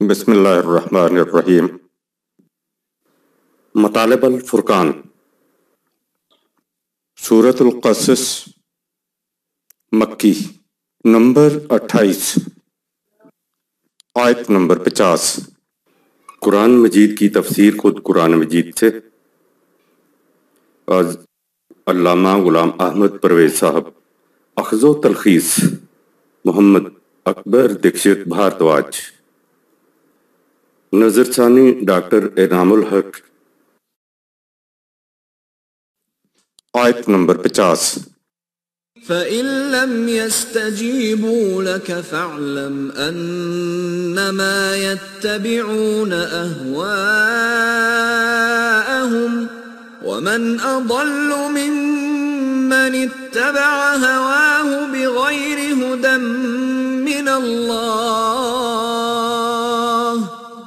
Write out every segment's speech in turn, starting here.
بسم اللہ الرحمن الرحیم۔ مطالب الفرقان، سورۃ القصص، مکی، نمبر 28، آیت نمبر 50۔ قرآن مجید کی تفسیر خود قرآن مجید سے از علامہ غلام احمد پرویز صاحب، اخذ و تلخیص محمد اکبر دکشت بھارتواج، نظر ثانی ڈاکٹر انعام الحق۔ آیت نمبر 50۔ فَإِن لَّمْ يَسْتَجِيبُوا لَكَ فَاعْلَمْ أَنَّمَا يَتَّبِعُونَ أَهْوَاءَهُمْ وَمَنْ أَضَلُّ مِمَّنِ اتَّبَعَ هَوَاهُ بِغَيْرِ هُدًى مِّنَ اللَّهِ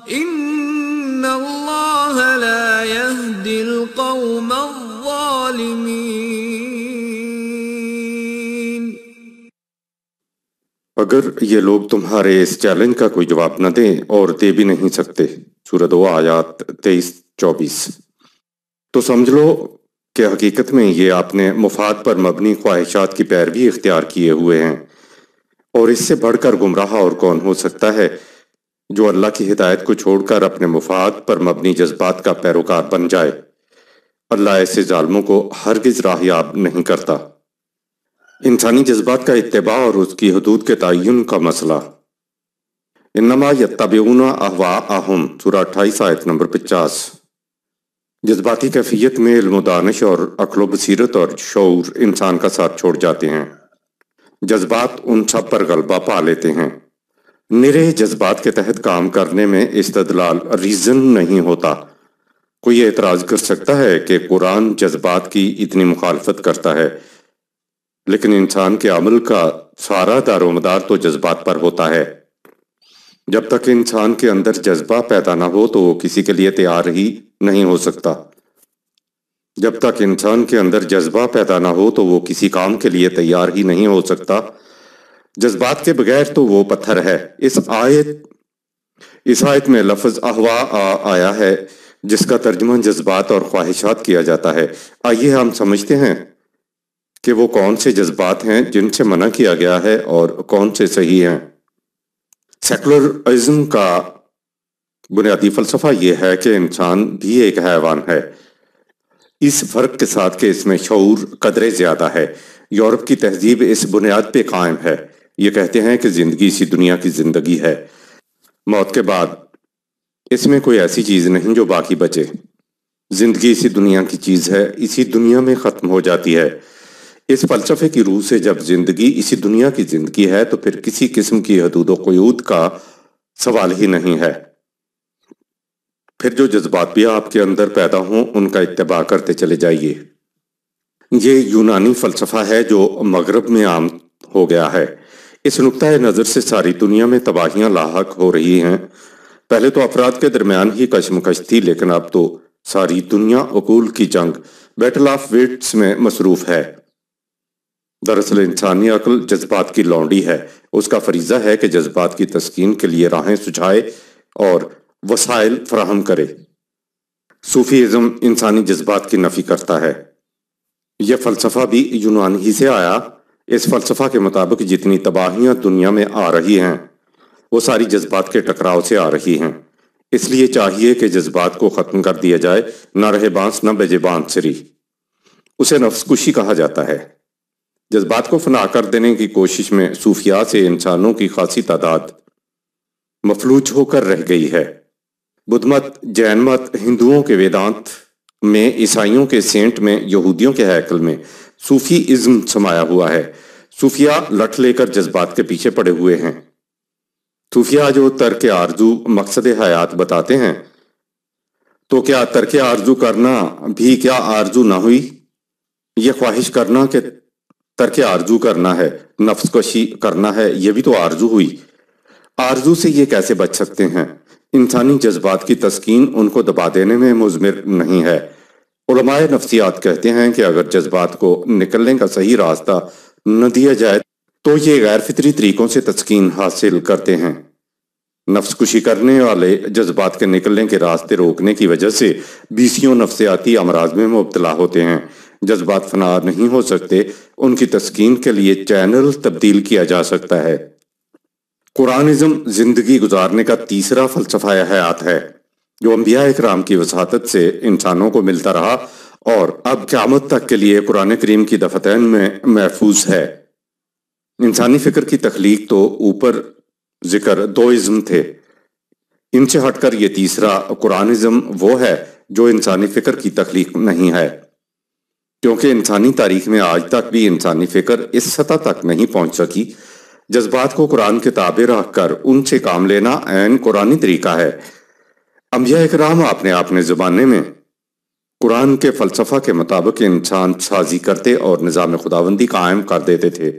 إِنَّ اللَّهَ لَا يَهْدِي الْقَوْمَ الظَّالِمِينَ۔ اگر یہ لوگ تمہارے اس چیلنج کا کوئی جواب نہ دیں اور دے بھی نہیں سکتے، سورۃ 2 آیات 23-24، تو سمجھ لو کہ حقیقت میں یہ آپ نے مفاد پر مبنی خواہشات کی پیروی اختیار کیے ہوئے ہیں، اور اس سے بڑھ کر گمراہ اور کون ہو سکتا ہے جو اللہ کی ہدایت کو چھوڑ کر اپنے مفاد پر مبنی جذبات کا پیروکار بن جائے۔ اللہ ایسے ظالموں کو ہرگز راہیاب نہیں کرتا۔ انسانی جذبات کا اتباع اور اس کی حدود کے تعین کا مسئلہ۔ انما یتبعون اہواءہم، سورہ 28 آیت نمبر 50۔ جذباتی کیفیت میں علم و دانش اور عقل و بصیرت اور شعور انسان کا ساتھ چھوڑ جاتے ہیں۔ جذبات ان سب پر غلبہ پا لیتے ہیں۔ نرے جذبات کے تحت کام کرنے میں استدلال ریزن نہیں ہوتا۔ کوئی اعتراض کر سکتا ہے کہ قرآن جذبات کی اتنی مخالفت کرتا ہے، لیکن انسان کے عمل کا سارا دار و مدار تو جذبات پر ہوتا ہے۔ جب تک انسان کے اندر جذبہ پیدا نہ ہو تو وہ کسی کے لیے تیار ہی نہیں ہو سکتا۔ جب تک انسان کے اندر جذبہ پیدا نہ ہو تو وہ کسی کام کے لیے تیار ہی نہیں ہو سکتا۔ جذبات کے بغیر تو وہ پتھر ہے۔ اس آیت میں لفظ احوا آیا ہے جس کا ترجمہ جذبات اور خواہشات کیا جاتا ہے۔ آئیے ہم سمجھتے ہیں کہ وہ کون سے جذبات ہیں جن سے منع کیا گیا ہے اور کون سے صحیح ہیں۔ سیکولرزم کا بنیادی فلسفہ یہ ہے کہ انسان بھی ایک حیوان ہے، اس فرق کے ساتھ کہ اس میں شعور قدرے زیادہ ہے۔ یورپ کی تہذیب اس بنیاد پہ قائم ہے۔ یہ کہتے ہیں کہ زندگی اسی دنیا کی زندگی ہے، موت کے بعد اس میں کوئی ایسی چیز نہیں جو باقی بچے۔ زندگی اسی دنیا کی چیز ہے، اسی دنیا میں ختم ہو جاتی ہے۔ اس فلسفے کی روح سے جب زندگی اسی دنیا کی زندگی ہے تو پھر کسی قسم کی حدود و قیود کا سوال ہی نہیں ہے۔ پھر جو جذبات بھی آپ کے اندر پیدا ہوں ان کا اتباع کرتے چلے جائیے۔ یہ یونانی فلسفہ ہے جو مغرب میں عام ہو گیا ہے۔ اس نقطہ نظر سے ساری دنیا میں تباہیاں لاحق ہو رہی ہیں۔ پہلے تو افراد کے درمیان ہی کشمکش تھی، لیکن اب تو ساری دنیا عقول کی جنگ، بیٹل آف ویٹس میں مصروف ہے۔ دراصل انسانی عقل جذبات کی لونڈی ہے۔ اس کا فریضہ ہے کہ جذبات کی تسکین کے لیے راہیں سجھائے اور وسائل فراہم کرے۔ صوفی ازم انسانی جذبات کی نفی کرتا ہے۔ یہ فلسفہ بھی یونان ہی سے آیا۔ اس فلسفہ کے مطابق جتنی تباہیاں دنیا میں آ رہی ہیں وہ ساری جذبات کے ٹکراؤ سے آ رہی ہیں۔ اس لیے چاہیے کہ جذبات کو ختم کر دیا جائے۔ نہ رہے بانس نہ بجے بانسری، اسے نفس کشی کہا جاتا ہے۔ جذبات کو فنا کر دینے کی کوشش میں صوفیاء سے انسانوں کی خاصی تعداد مفلوج ہو کر رہ گئی ہے۔ بدھ مت، جین مت، ہندوؤں کے ویدانت میں، عیسائیوں کے سینٹ میں، یہودیوں کے ہیکل میں صوفی ازم سمایا ہوا ہے۔ صوفیاء لٹ لے کر جذبات کے پیچھے پڑے ہوئے ہیں۔ صوفیاء جو ترک آرزو مقصد حیات بتاتے ہیں، تو کیا ترک آرزو کرنا بھی کیا آرزو نہ ہوئی؟ یہ خواہش کرنا کہ ترک آرزو کرنا ہے، نفس کشی کرنا ہے، یہ بھی تو آرزو ہوئی۔ آرزو سے یہ کیسے بچ سکتے ہیں؟ انسانی جذبات کی تسکین ان کو دبا دینے میں مضمر نہیں ہے۔ علماء نفسیات کہتے ہیں کہ اگر جذبات کو نکلنے کا صحیح راستہ نہ دیا جائے تو یہ غیر فطری طریقوں سے تسکین حاصل کرتے ہیں۔ نفس کشی کرنے والے جذبات کے نکلنے کے راستے روکنے کی وجہ سے بیسیوں نفسیاتی امراض میں مبتلا ہوتے ہیں۔ جذبات فنا نہیں ہو سکتے، ان کی تسکین کے لیے چینل تبدیل کیا جا سکتا ہے۔ قرآنزم زندگی گزارنے کا تیسرا فلسفہ حیات ہے، جو انبیاء اکرام کی وساطت سے انسانوں کو ملتا رہا اور اب قیامت تک کے لیے قرآن کریم کی دفتین میں محفوظ ہے۔ انسانی فکر کی تخلیق تو اوپر ذکر دو ازم تھے، ان سے ہٹ کر یہ تیسرا قرآنزم وہ ہے جو انسانی فکر کی تخلیق نہیں ہے، کیونکہ انسانی تاریخ میں آج تک بھی انسانی فکر اس سطح تک نہیں پہنچ سکی۔ جذبات کو قرآن کے تابع رکھ کر ان سے کام لینا عین قرآنی طریقہ ہے۔ انبیاء اکرام اپنے زمانے میں قرآن کے فلسفہ کے مطابق انسان سازی کرتے اور نظام خداوندی قائم کر دیتے تھے۔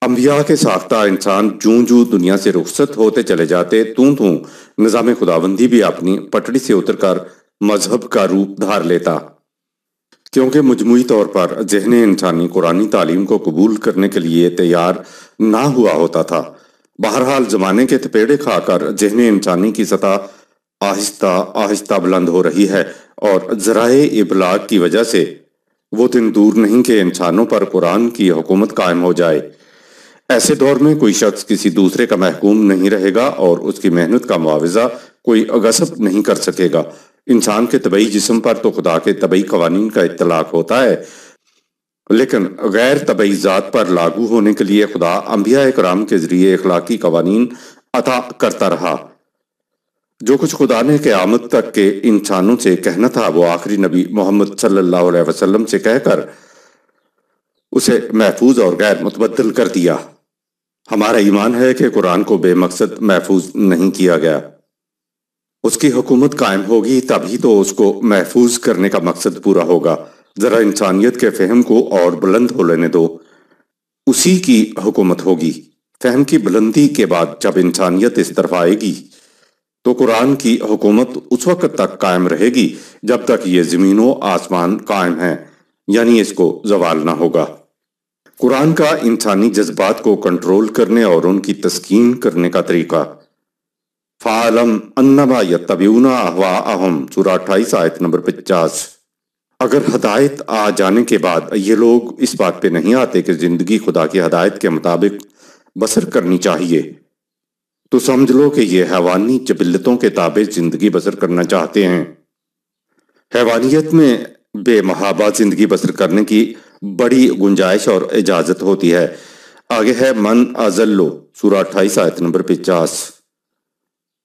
انبیاء کے ساختہ انسان جوں جوں دنیا سے رخصت ہوتے چلے جاتے توں نظام خداوندی بھی اپنی پٹڑی سے اتر کر مذہب کا روپ دھار لیتا، کیونکہ مجموعی طور پر ذہن انسانی قرآنی تعلیم کو قبول کرنے کے لیے تیار نہ ہوا ہوتا تھا۔ بہرحال زمانے کے تھپیڑے کھا کر ذہن انسانی کی سطح آہستہ آہستہ بلند ہو رہی ہے، اور ذرائع ابلاغ کی وجہ سے وہ دن دور نہیں کہ انسانوں پر قرآن کی حکومت قائم ہو جائے۔ ایسے دور میں کوئی شخص کسی دوسرے کا محکوم نہیں رہے گا اور اس کی محنت کا معاوضہ کوئی غصب نہیں کر سکے گا۔ انسان کے طبعی جسم پر تو خدا کے طبعی قوانین کا اطلاق ہوتا ہے، لیکن غیر طبعی ذات پر لاگو ہونے کے لیے خدا انبیاء اکرام کے ذریعے اخلاقی قوانین عطا کرتا رہا۔ جو کچھ خدا نے قیامت تک کے انسانوں سے کہنا تھا وہ آخری نبی محمد صلی اللہ علیہ وسلم سے کہہ کر اسے محفوظ اور غیر متبدل کر دیا۔ ہمارا ایمان ہے کہ قرآن کو بے مقصد محفوظ نہیں کیا گیا۔ اس کی حکومت قائم ہوگی تبھی تو اس کو محفوظ کرنے کا مقصد پورا ہوگا۔ ذرا انسانیت کے فہم کو اور بلند ہو لینے دو، اسی کی حکومت ہوگی۔ فہم کی بلندی کے بعد جب انسانیت اس طرف آئے گی تو قرآن کی حکومت اس وقت تک قائم رہے گی جب تک یہ زمین و آسمان قائم ہیں، یعنی اس کو زوال نہ ہوگا۔ قرآن کا انسانی جذبات کو کنٹرول کرنے اور ان کی تسکین کرنے کا طریقہ۔ فَعَلَمْ أَنَّمَا يَتَّبِعُونَ أَهْوَاءَهُمْ سورہ 28 آیت نمبر 50۔ اگر ہدایت آ جانے کے بعد یہ لوگ اس بات پہ نہیں آتے کہ زندگی خدا کی ہدایت کے مطابق بسر کرنی چاہیے، تو سمجھ لو کہ یہ حیوانی جبلتوں کے تابع زندگی بسر کرنا چاہتے ہیں۔ حیوانیت میں بے محابہ زندگی بسر کرنے کی بڑی گنجائش اور اجازت ہوتی ہے۔ آگے ہے من اضلو سورہ 28 آیت نمبر 50۔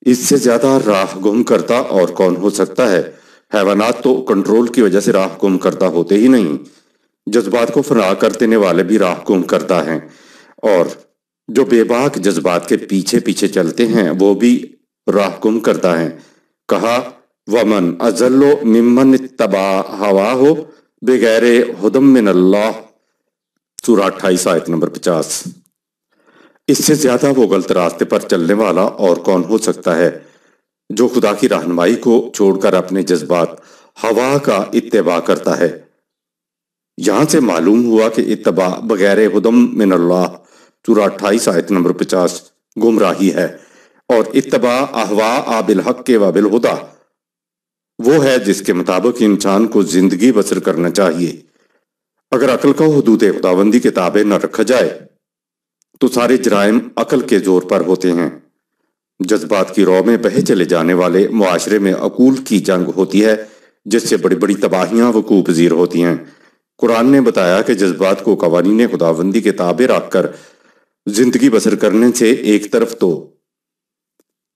اس سے زیادہ راہ گم کرتا اور کون ہو سکتا ہے؟ حیوانات تو کنٹرول کی وجہ سے راہ گم کرتا ہوتے ہی نہیں، جذبات کو فنا کر دینے والے بھی راہ گم کرتا ہیں، اور جو بے باک جذبات کے پیچھے پیچھے چلتے ہیں وہ بھی راہ گم کرتا ہے۔ کہا وَمَنْ أَضَلُّ مِمَّنِ اتَّبَعَ هَوَاهُ بِغَیرِ ھُدًى مِّنَ اللَّهِ سورہ 28 آیت نمبر 50۔ اس سے زیادہ وہ غلط راستے پر چلنے والا اور کون ہو سکتا ہے جو خدا کی رہنمائی کو چھوڑ کر اپنے جذبات ہوا کا اتباع کرتا ہے۔ یہاں سے معلوم ہوا کہ اتباع بغیر ھدًى مِّنَ اللَّهِ سورہ 28 آیت نمبر 50 گمراہی ہے، اور اتباع احواء بالحق و بالہدیٰ وہ ہے جس کے مطابق انسان کو زندگی بسر کرنا چاہیے۔ اگر عقل کو حدود خداوندی کے تابع نہ رکھا جائے تو سارے جرائم عقل کے زور پر ہوتے ہیں۔ جذبات کی رو میں بہے چلے جانے والے معاشرے میں عقول کی جنگ ہوتی ہے، جس سے بڑی بڑی تباہیاں وقوع پذیر ہوتی ہیں۔ قرآن نے بتایا کہ جذبات کو قوانین خداوندی کے تابع رکھ کر زندگی بسر کرنے سے ایک طرف تو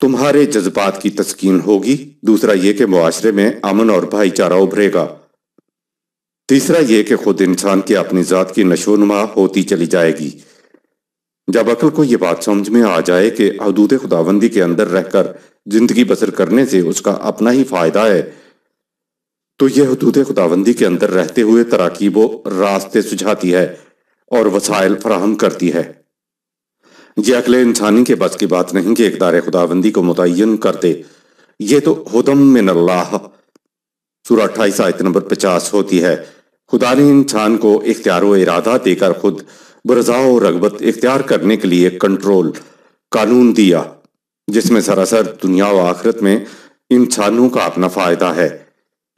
تمہارے جذبات کی تسکین ہوگی، دوسرا یہ کہ معاشرے میں امن اور بھائی چارہ ابھرے گا، تیسرا یہ کہ خود انسان کی اپنی ذات کی نشو و نما ہوتی چلی جائے گی۔ جب عقل کو یہ بات سمجھ میں آ جائے کہ حدود خداوندی کے اندر رہ کر زندگی بسر کرنے سے اس کا اپنا ہی فائدہ ہے، تو یہ حدود خداوندی کے اندر رہتے ہوئے تراکیب و راستے سجھاتی ہے اور وسائل فراہم کرتی ہے۔ یہ عقل انسانی کے بس کی بات نہیں کہ اقدار خداوندی کو متعین کرتے، یہ تو ھدًى مِّنَ اللَّهِ سورہ 28 آیت نمبر 50 ہوتی ہے۔ خدا نے انسان کو اختیار و ارادہ دے کر خود برضا و رغبت اختیار کرنے کے لیے کنٹرول قانون دیا۔ جس میں سراسر دنیا و آخرت میں انسانوں کا اپنا فائدہ ہے۔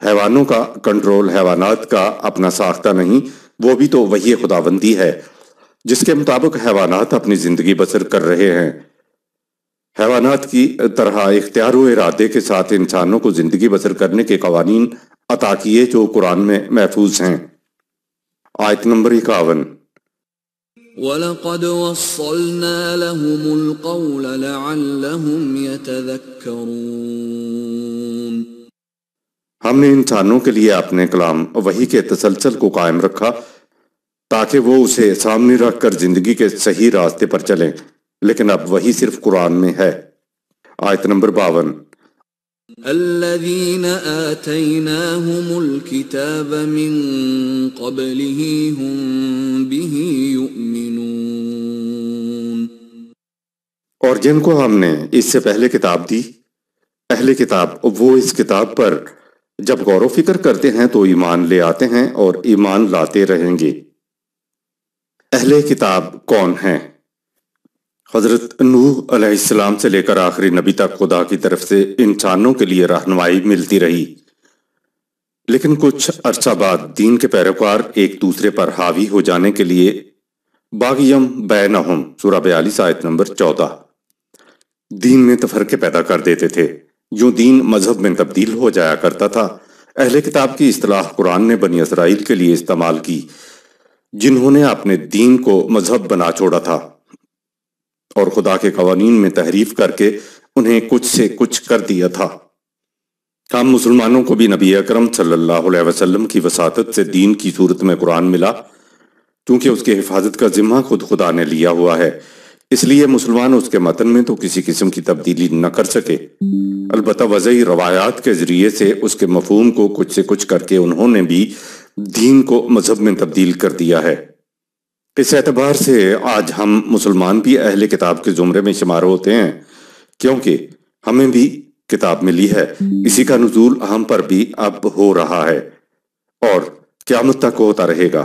حیوانوں کا کنٹرول حیوانات کا اپنا ساختہ نہیں، وہ بھی تو وہی خداوندی ہے جس کے مطابق حیوانات اپنی زندگی بسر کر رہے ہیں۔ حیوانات کی طرح اختیار و ارادے کے ساتھ انسانوں کو زندگی بسر کرنے کے قوانین عطا کیے جو قرآن میں محفوظ ہیں۔ آیت نمبر 51۔ وَلَقَدْ وَصَّلْنَا لَهُمُ الْقَوْلَ لَعَلَّهُمْ يَتَذَكَّرُونَ۔ ہم نے انسانوں کے لیے اپنے کلام وحی کے تسلسل کو قائم رکھا تاکہ وہ اسے سامنے رکھ کر زندگی کے صحیح راستے پر چلیں، لیکن اب وہی صرف قرآن میں ہے۔ آیت نمبر 52۔ الذين آتيناهم الكتاب من قبله هم به يؤمنون۔ اور جن کو ہم نے اس سے پہلے کتاب دی، اہل کتاب، وہ اس کتاب پر جب غور و فکر کرتے ہیں تو ایمان لے آتے ہیں اور ایمان لاتے رہیں گے۔ اہل کتاب کون ہیں؟ حضرت نوح علیہ السلام سے لے کر آخری نبی تک خدا کی طرف سے انسانوں کے لیے رہنمائی ملتی رہی، لیکن کچھ عرصہ بعد دین کے پیروکار ایک دوسرے پر حاوی ہو جانے کے لیے باغیم بینہم سورہ 42 آیت نمبر 14 دین میں تفرقے پیدا کر دیتے تھے۔ یوں دین مذہب میں تبدیل ہو جایا کرتا تھا۔ اہل کتاب کی اصطلاح قرآن نے بنی اسرائیل کے لیے استعمال کی، جنہوں نے اپنے دین کو مذہب بنا چھوڑا تھا اور خدا کے قوانین میں تحریف کر کے انہیں کچھ سے کچھ کر دیا تھا۔ ہم مسلمانوں کو بھی نبی اکرم صلی اللہ علیہ وسلم کی وساطت سے دین کی صورت میں قرآن ملا، کیونکہ اس کی حفاظت کا ذمہ خود خدا نے لیا ہوا ہے، اس لیے مسلمان اس کے متن میں تو کسی قسم کی تبدیلی نہ کر سکے۔ البتہ وضعی روایات کے ذریعے سے اس کے مفہوم کو کچھ سے کچھ کر کے انہوں نے بھی دین کو مذہب میں تبدیل کر دیا ہے۔ اس اعتبار سے آج ہم مسلمان بھی اہل کتاب کے زمرے میں شمار ہوتے ہیں، کیونکہ ہمیں بھی کتاب ملی ہے۔ اسی کا نزول ہم پر بھی اب ہو رہا ہے اور قیامت تک ہوتا رہے گا،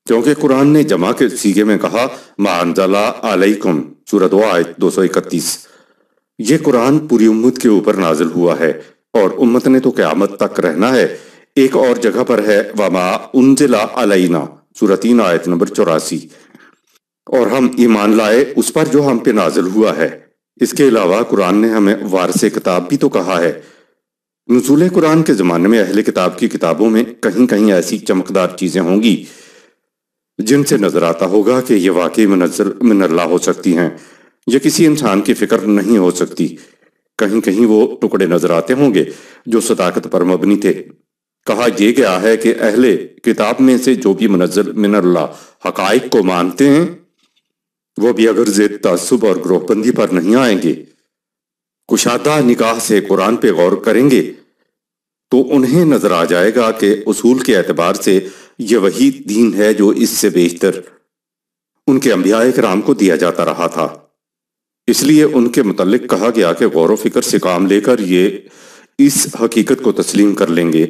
کیونکہ قرآن نے جمع کے سیغے میں کہا ما انزل علیکم سورہ 2 آیت 231۔ یہ قرآن پوری امت کے اوپر نازل ہوا ہے اور امت نے تو قیامت تک رہنا ہے۔ ایک اور جگہ پر ہے وما انزل علینا سورہ 3 آیت نمبر 84، اور ہم ایمان لائے اس پر جو ہم پہ نازل ہوا ہے۔ اس کے علاوہ قرآن نے ہمیں وارث کتاب بھی تو کہا ہے۔ نزول قرآن کے زمانے میں اہل کتاب کی کتابوں میں کہیں کہیں ایسی چمکدار چیزیں ہوں گی جن سے نظر آتا ہوگا کہ یہ واقعی منزل من اللہ ہو سکتی ہیں، یہ کسی انسان کی فکر نہیں ہو سکتی۔ کہیں کہیں وہ ٹکڑے نظر آتے ہوں گے جو صداقت پر مبنی تھے۔ کہا یہ گیا ہے کہ اہل کتاب میں سے جو بھی منزل من اللہ حقائق کو مانتے ہیں وہ بھی اگر ضد تعصب اور گروہ بندی پر نہیں آئیں گے، کشادہ نگاہ سے قرآن پہ غور کریں گے، تو انہیں نظر آ جائے گا کہ اصول کے اعتبار سے یہ وہی دین ہے جو اس سے بیشتر ان کے انبیاء کرام کو دیا جاتا رہا تھا۔ اس لیے ان کے متعلق کہا گیا کہ غور و فکر سے کام لے کر یہ اس حقیقت کو تسلیم کر لیں گے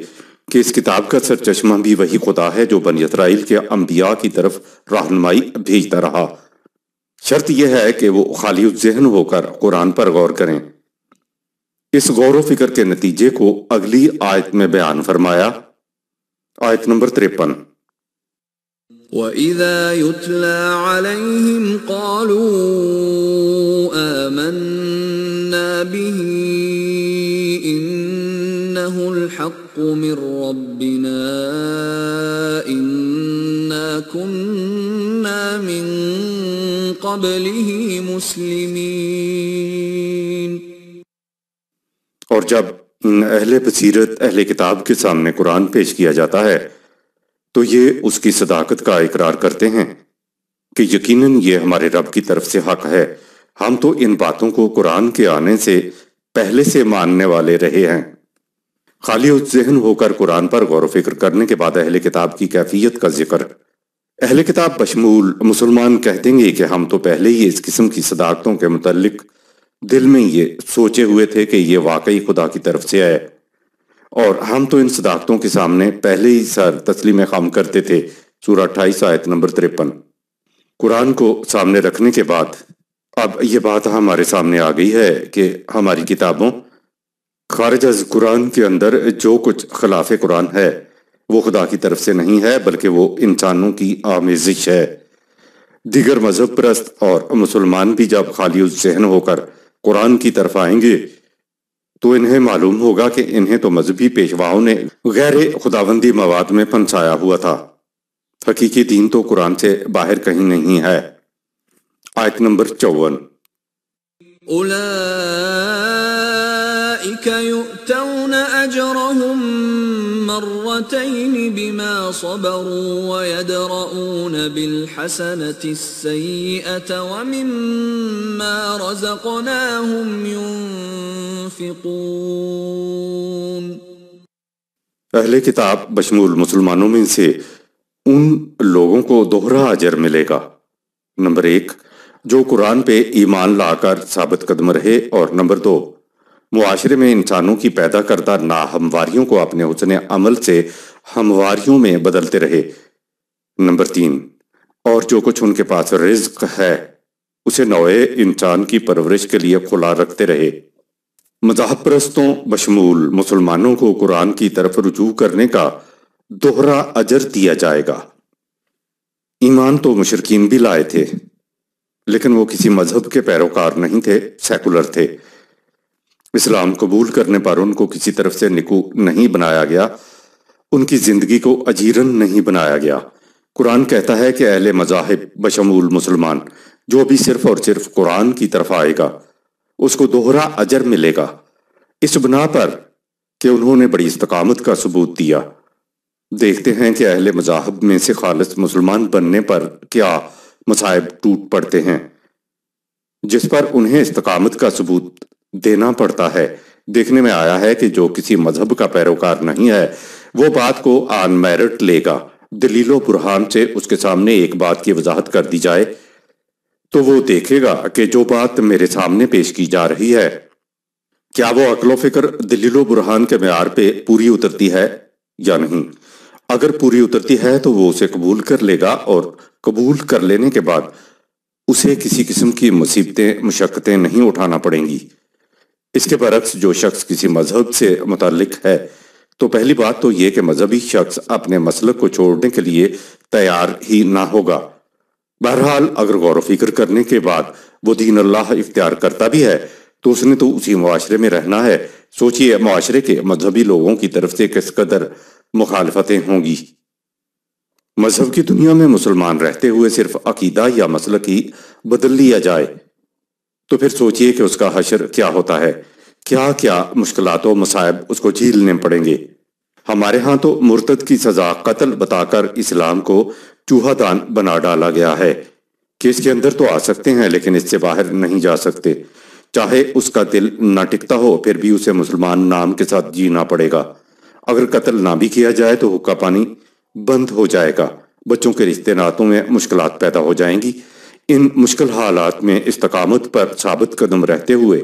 کہ اس کتاب کا سرچشمہ بھی وہی خدا ہے جو بنی اسرائیل کے انبیاء کی طرف رہنمائی بھیجتا رہا۔ شرط یہ ہے کہ وہ خالی الذہن ہو کر قرآن پر غور کریں۔ اس غور و فکر کے نتیجے کو اگلی آیت میں بیان فرمایا، آیت نمبر 53۔ وَإِذَا يُتْلَى عَلَيْهِمْ قَالُوا آمَنَّا بِهِ إِنَّهُ الْحَقُّ مِنْ رَبِّنَا إِنَّا كُنَّا مِنْ قَبْلِهِ مُسْلِمِينَ۔ اور جب ان اہل بصیرت اہل کتاب کے سامنے قرآن پیش کیا جاتا ہے تو یہ اس کی صداقت کا اقرار کرتے ہیں کہ یقیناً یہ ہمارے رب کی طرف سے حق ہے، ہم تو ان باتوں کو قرآن کے آنے سے پہلے سے ماننے والے رہے ہیں۔ خالی ذہن ہو کر قرآن پر غور و فکر کرنے کے بعد اہل کتاب کی کیفیت کا ذکر۔ اہل کتاب بشمول مسلمان کہہ دیں گے کہ ہم تو پہلے ہی اس قسم کی صداقتوں کے متعلق دل میں یہ سوچے ہوئے تھے کہ یہ واقعی خدا کی طرف سے ہے، اور ہم تو ان صداقتوں کے سامنے پہلے ہی سر تسلیم خم کرتے تھے۔ سورہ 28 آیت نمبر 53۔ قرآن کو سامنے رکھنے کے بعد اب یہ بات ہمارے سامنے آ گئی ہے کہ ہماری کتابوں خارج از قرآن کے اندر جو کچھ خلاف قرآن ہے وہ خدا کی طرف سے نہیں ہے، بلکہ وہ انسانوں کی آمیزش ہے۔ دیگر مذہب پرست اور مسلمان بھی جب خالی ذہن ہو کر قرآن کی طرف آئیں گے تو انہیں معلوم ہوگا کہ انہیں تو مذہبی پیشواؤں نے غیر خداوندی مواد میں پھنسایا ہوا تھا۔ حقیقی دین تو قرآن سے باہر کہیں نہیں ہے۔ آیت نمبر 54۔ أولئك يؤتون أجرهم مرتين بما صبروا ويدرؤون بالحسنة السيئة ومما رزقناهم ينفقون۔ اہل کتاب بشمول مسلمانوں میں سے ان لوگوں کو دوہرا اجر ملے گا۔ نمبر 1، جو قرآن پہ ایمان لا کر ثابت قدم رہے، اور نمبر 2، معاشرے میں انسانوں کی پیدا کردہ ناہمواریوں کو اپنے حسن عمل سے ہمواریوں میں بدلتے رہے۔ نمبر 3، اور جو کچھ ان کے پاس رزق ہے اسے نوع انسان کی پرورش کے لیے کھلا رکھتے رہے۔ مذہب پرستوں بشمول مسلمانوں کو قرآن کی طرف رجوع کرنے کا دوہرا اجر دیا جائے گا۔ ایمان تو مشرکین بھی لائے تھے، لیکن وہ کسی مذہب کے پیروکار نہیں تھے، سیکولر تھے۔ اسلام قبول کرنے پر ان کو کسی طرف سے نکو نہیں بنایا گیا، ان کی زندگی کو اجیرن نہیں بنایا گیا۔ قرآن کہتا ہے کہ اہل مذاہب بشمول مسلمان جو بھی صرف اور صرف قرآن کی طرف آئے گا اس کو دوہرا اجر ملے گا، اس بنا پر کہ انہوں نے بڑی استقامت کا ثبوت دیا۔ دیکھتے ہیں کہ اہل مذاہب میں سے خالص مسلمان بننے پر کیا مصائب ٹوٹ پڑتے ہیں، جس پر انہیں استقامت کا ثبوت دینا پڑتا ہے۔ دیکھنے میں آیا ہے کہ جو کسی مذہب کا پیروکار نہیں ہے وہ بات کو آن میرٹ لے گا، دلیل و برہان سے اس کے سامنے ایک بات کی وضاحت کر دی جائے تو وہ دیکھے گا کہ جو بات میرے سامنے پیش کی جا رہی ہے کیا وہ عقل و فکر دلیل و برہان کے معیار پہ پوری اترتی ہے یا نہیں۔ اگر پوری اترتی ہے تو وہ اسے قبول کر لے گا، اور قبول کر لینے کے بعد اسے کسی قسم کی مصیبتیں مشقتیں نہیں اٹھانا پڑیں گی۔ اس کے برعکس جو شخص کسی مذہب سے متعلق ہے تو پہلی بات تو یہ کہ مذہبی شخص اپنے مسلک کو چھوڑنے کے لیے تیار ہی نہ ہوگا۔ بہرحال اگر غور و فکر کرنے کے بعد وہ دین اللہ اختیار کرتا بھی ہے تو اس نے تو اسی معاشرے میں رہنا ہے۔ سوچئے معاشرے کے مذہبی لوگوں کی طرف سے کس قدر مخالفتیں ہوں گی۔ مذہب کی دنیا میں مسلمان رہتے ہوئے صرف عقیدہ یا مسلک ہی بدل لیا جائے تو پھر سوچئے کہ اس کا حشر کیا ہوتا ہے، کیا کیا مشکلات و مصائب اس کو جھیلنے پڑیں گے۔ ہمارے ہاں تو مرتد کی سزا قتل بتا کر اسلام کو چوہا دان بنا ڈالا گیا ہے کہ اس کے اندر تو آ سکتے ہیں لیکن اس سے باہر نہیں جا سکتے۔ چاہے اس کا دل نہ ٹکتا ہو پھر بھی اسے مسلمان نام کے ساتھ جینا پڑے گا۔ اگر قتل نہ بھی کیا جائے تو حقہ پانی بند ہو جائے گا، بچوں کے رشتے ناتوں میں مشکلات پیدا ہو جائیں گی۔ ان مشکل حالات میں استقامت پر ثابت قدم رہتے ہوئے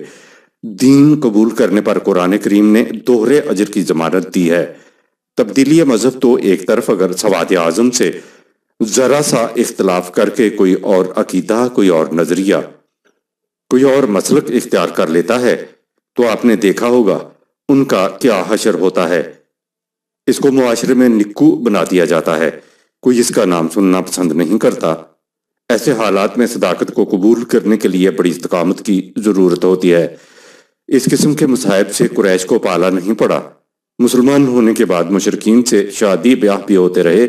دین قبول کرنے پر قرآن کریم نے دوہرے اجر کی ضمانت دی ہے۔ تبدیلی مذہب تو ایک طرف اگر سواد اعظم سے ذرا سا اختلاف کر کے کوئی اور عقیدہ، کوئی اور نظریہ، کوئی اور مسلک اختیار کر لیتا ہے تو آپ نے دیکھا ہوگا ان کا کیا حشر ہوتا ہے۔ اس کو معاشرے میں نکو بنا دیا جاتا ہے، کوئی اس کا نام سننا پسند نہیں کرتا۔ ایسے حالات میں صداقت کو قبول کرنے کے لیے بڑی استقامت کی ضرورت ہوتی ہے۔ اس قسم کے مصائب سے قریش کو پالا نہیں پڑا۔ مسلمان ہونے کے بعد مشرکین سے شادی بیاہ بھی ہوتے رہے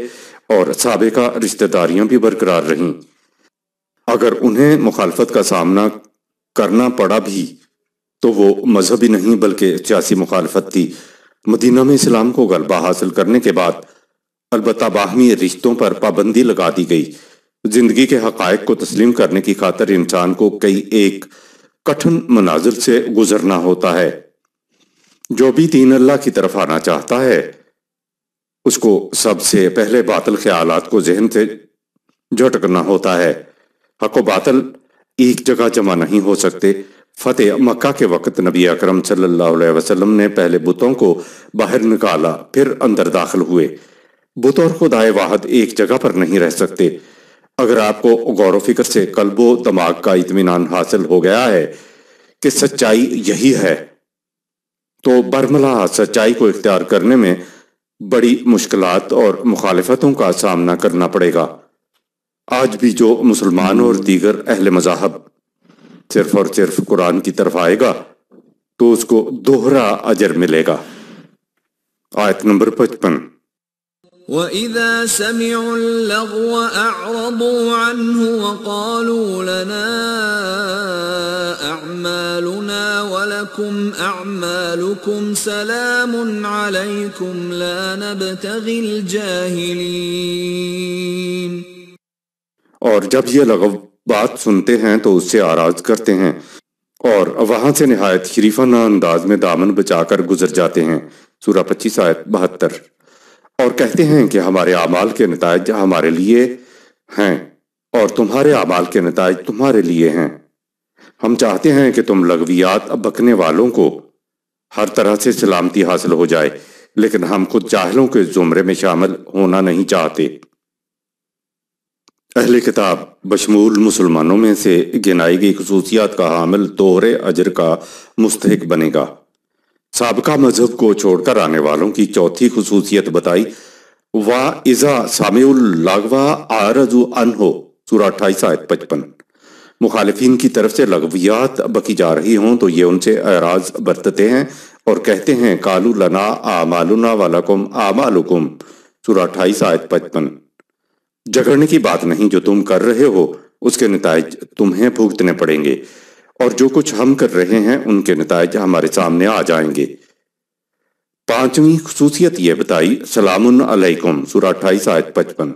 اور سابقہ رشتہ داریاں بھی برقرار رہیں۔ اگر انہیں مخالفت کا سامنا کرنا پڑا بھی تو وہ مذہبی نہیں بلکہ سیاسی مخالفت تھی۔ مدینہ میں اسلام کو غلبہ حاصل کرنے کے بعد البتہ باہمی رشتوں پر پابندی لگا دی گئی۔ زندگی کے حقائق کو تسلیم کرنے کی خاطر انسان کو کئی ایک کٹھن مناظر سے گزرنا ہوتا ہے۔ جو بھی دین اللہ کی طرف آنا چاہتا ہے اس کو سب سے پہلے باطل خیالات کو ذہن سے جھٹکنا ہوتا ہے۔ حق و باطل ایک جگہ جمع نہیں ہو سکتے۔ فتح مکہ کے وقت نبی اکرم صلی اللہ علیہ وسلم نے پہلے بتوں کو باہر نکالا، پھر اندر داخل ہوئے۔ بت اور خدائے واحد ایک جگہ پر نہیں رہ سکتے۔ اگر آپ کو غور و فکر سے قلب و دماغ کا اطمینان حاصل ہو گیا ہے کہ سچائی یہی ہے، تو برملا سچائی کو اختیار کرنے میں بڑی مشکلات اور مخالفتوں کا سامنا کرنا پڑے گا۔ آج بھی جو مسلمان اور دیگر اہل مذاہب صرف اور صرف قرآن کی طرف آئے گا تو اس کو دوہرا اجر ملے گا۔ آیت نمبر 55۔ وَإِذَا سَمِعُوا اللَّغْوَ أَعْرَضُوا عَنْهُ وَقَالُوا لَنَا أَعْمَالُنَا وَلَكُمْ أَعْمَالُكُمْ سَلَامٌ عَلَيْكُمْ لَا نَبْتَغِي الْجَاهِلِينَ۔ اور جب یہ لغو بات سنتے ہیں تو اس سے اعراض کرتے ہیں اور وہاں سے نہایت شریفانہ انداز میں دامن بچا کر گزر جاتے ہیں۔ سورہ 25 آیت 72۔ اور کہتے ہیں کہ ہمارے اعمال کے نتائج ہمارے لیے ہیں اور تمہارے اعمال کے نتائج تمہارے لیے ہیں۔ ہم چاہتے ہیں کہ تم لغویات بکنے والوں کو ہر طرح سے سلامتی حاصل ہو جائے، لیکن ہم خود جاہلوں کے زمرے میں شامل ہونا نہیں چاہتے۔ اہل کتاب بشمول مسلمانوں میں سے گنائی گئی خصوصیات کا حامل دوہرے اجر کا مستحق بنے گا۔ سابقہ مذہب کو چھوڑ کر آنے والوں کی چوتھی خصوصیت بتائی، وَإِذَا سَمِعُوا اللَّغْوَ أَعْرَضُوا عَنْهُ، سورہ 28 آیت 55۔ مخالفین کی طرف سے لغویات بکی جا رہی ہوں تو یہ ان سے اعراض برتتے ہیں اور کہتے ہیں قَالُوا لَنَا أَعْمَالُنَا وَلَكُمْ أَعْمَالُكُمْ، سورہ 28 آیت 55۔ جھگڑنے کی بات نہیں، جو تم کر رہے ہو اس کے نتائج تمہیں بھگتنے پڑیں گے، اور جو کچھ ہم کر رہے ہیں ان کے نتائج ہمارے سامنے آ جائیں گے۔ پانچویں خصوصیت یہ بتائی، سلام علیکم، سورہ 28 آیت 55۔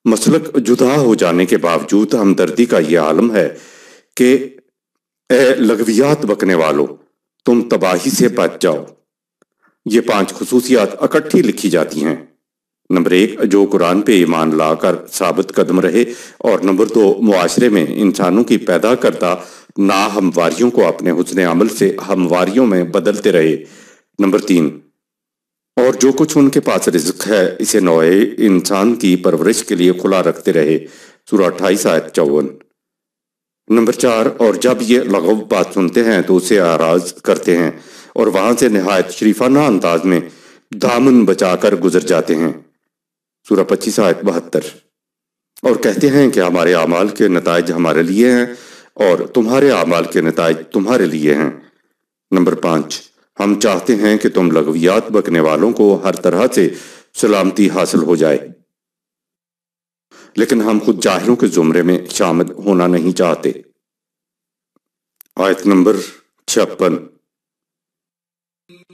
مسلک جدا ہو جانے کے باوجود ہمدردی کا یہ عالم ہے کہ اے لغویات بکنے والو، تم تباہی سے بچ جاؤ۔ یہ 5 خصوصیات اکٹھی لکھی جاتی ہیں۔ نمبر 1، جو قرآن پہ ایمان لا کر ثابت قدم رہے، اور نمبر 2، معاشرے میں انسانوں کی پیدا کردہ ناہمواریوں کو اپنے حسن عمل سے ہمواریوں میں بدلتے رہے۔ نمبر 3، اور جو کچھ ان کے پاس رزق ہے اسے نوع انسان کی پرورش کے لیے کھلا رکھتے رہے، سورہ 28 آیت 54۔ نمبر 4، اور جب یہ لغو بات سنتے ہیں تو اسے اعراض کرتے ہیں اور وہاں سے نہایت شریفانہ انداز میں دامن بچا کر گزر جاتے ہیں، سورہ 25 آیت 72۔ اور کہتے ہیں کہ ہمارے اعمال کے نتائج ہمارے لیے ہیں اور تمہارے اعمال کے نتائج تمہارے لیے ہیں۔ نمبر 5، ہم چاہتے ہیں کہ تم لغویات بکنے والوں کو ہر طرح سے سلامتی حاصل ہو جائے، لیکن ہم خود جاہلوں کے زمرے میں شامل ہونا نہیں چاہتے۔ آیت نمبر 56۔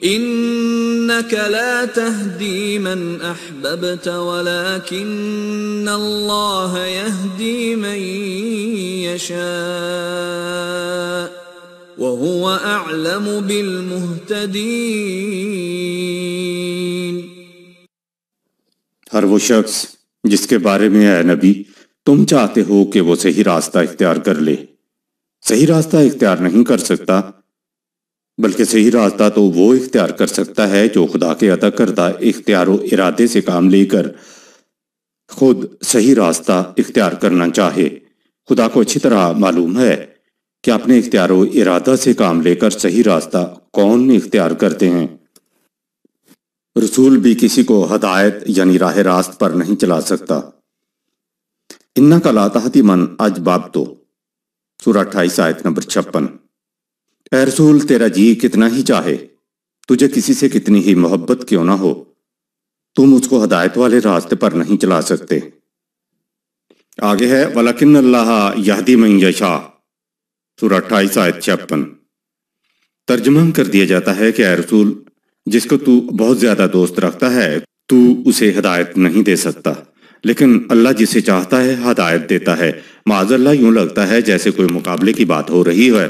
إِنَّكَ لَا تَهْدِي مَنْ أَحْبَبْتَ وَلَكِنَّ اللَّهَ يَهْدِي مَنْ يَشَاءُ وَهُوَ أَعْلَمُ بِالْمُهْتَدِينَ۔ ہر وہ شخص جس کے بارے میں اے نبی تم چاہتے ہو کہ وہ صحیح راستہ اختیار کر لے، صحیح راستہ اختیار نہیں کر سکتا، بلکہ صحیح راستہ تو وہ اختیار کر سکتا ہے جو خدا کے عطا کردہ اختیار و ارادے سے کام لے کر خود صحیح راستہ اختیار کرنا چاہے۔ خدا کو اچھی طرح معلوم ہے کہ اپنے اختیار و ارادہ سے کام لے کر صحیح راستہ کون اختیار کرتے ہیں۔ رسول بھی کسی کو ہدایت یعنی راہ راست پر نہیں چلا سکتا۔ اِنَّکَ لَا تَهْدِی مَنْ أَحْبَبْتَ، سورہ 28 آیت نمبر 56۔ اے رسول، تیرا جی کتنا ہی چاہے، تجھے کسی سے کتنی ہی محبت کیوں نہ ہو، تم اس کو ہدایت والے راستے پر نہیں چلا سکتے۔ آگے ہے وَلَكِنَّ اللَّهَ يَهْدِي مَن يَشَاءُ، سورہ 28 آیت 56۔ ترجمہ کر دیا جاتا ہے کہ اے رسول، جس کو تو بہت زیادہ دوست رکھتا ہے تو اسے ہدایت نہیں دے سکتا، لیکن اللہ جسے چاہتا ہے ہدایت دیتا ہے۔ معاذ اللہ یوں لگتا ہے جیسے کوئی مقابلے کی بات ہو رہی ہے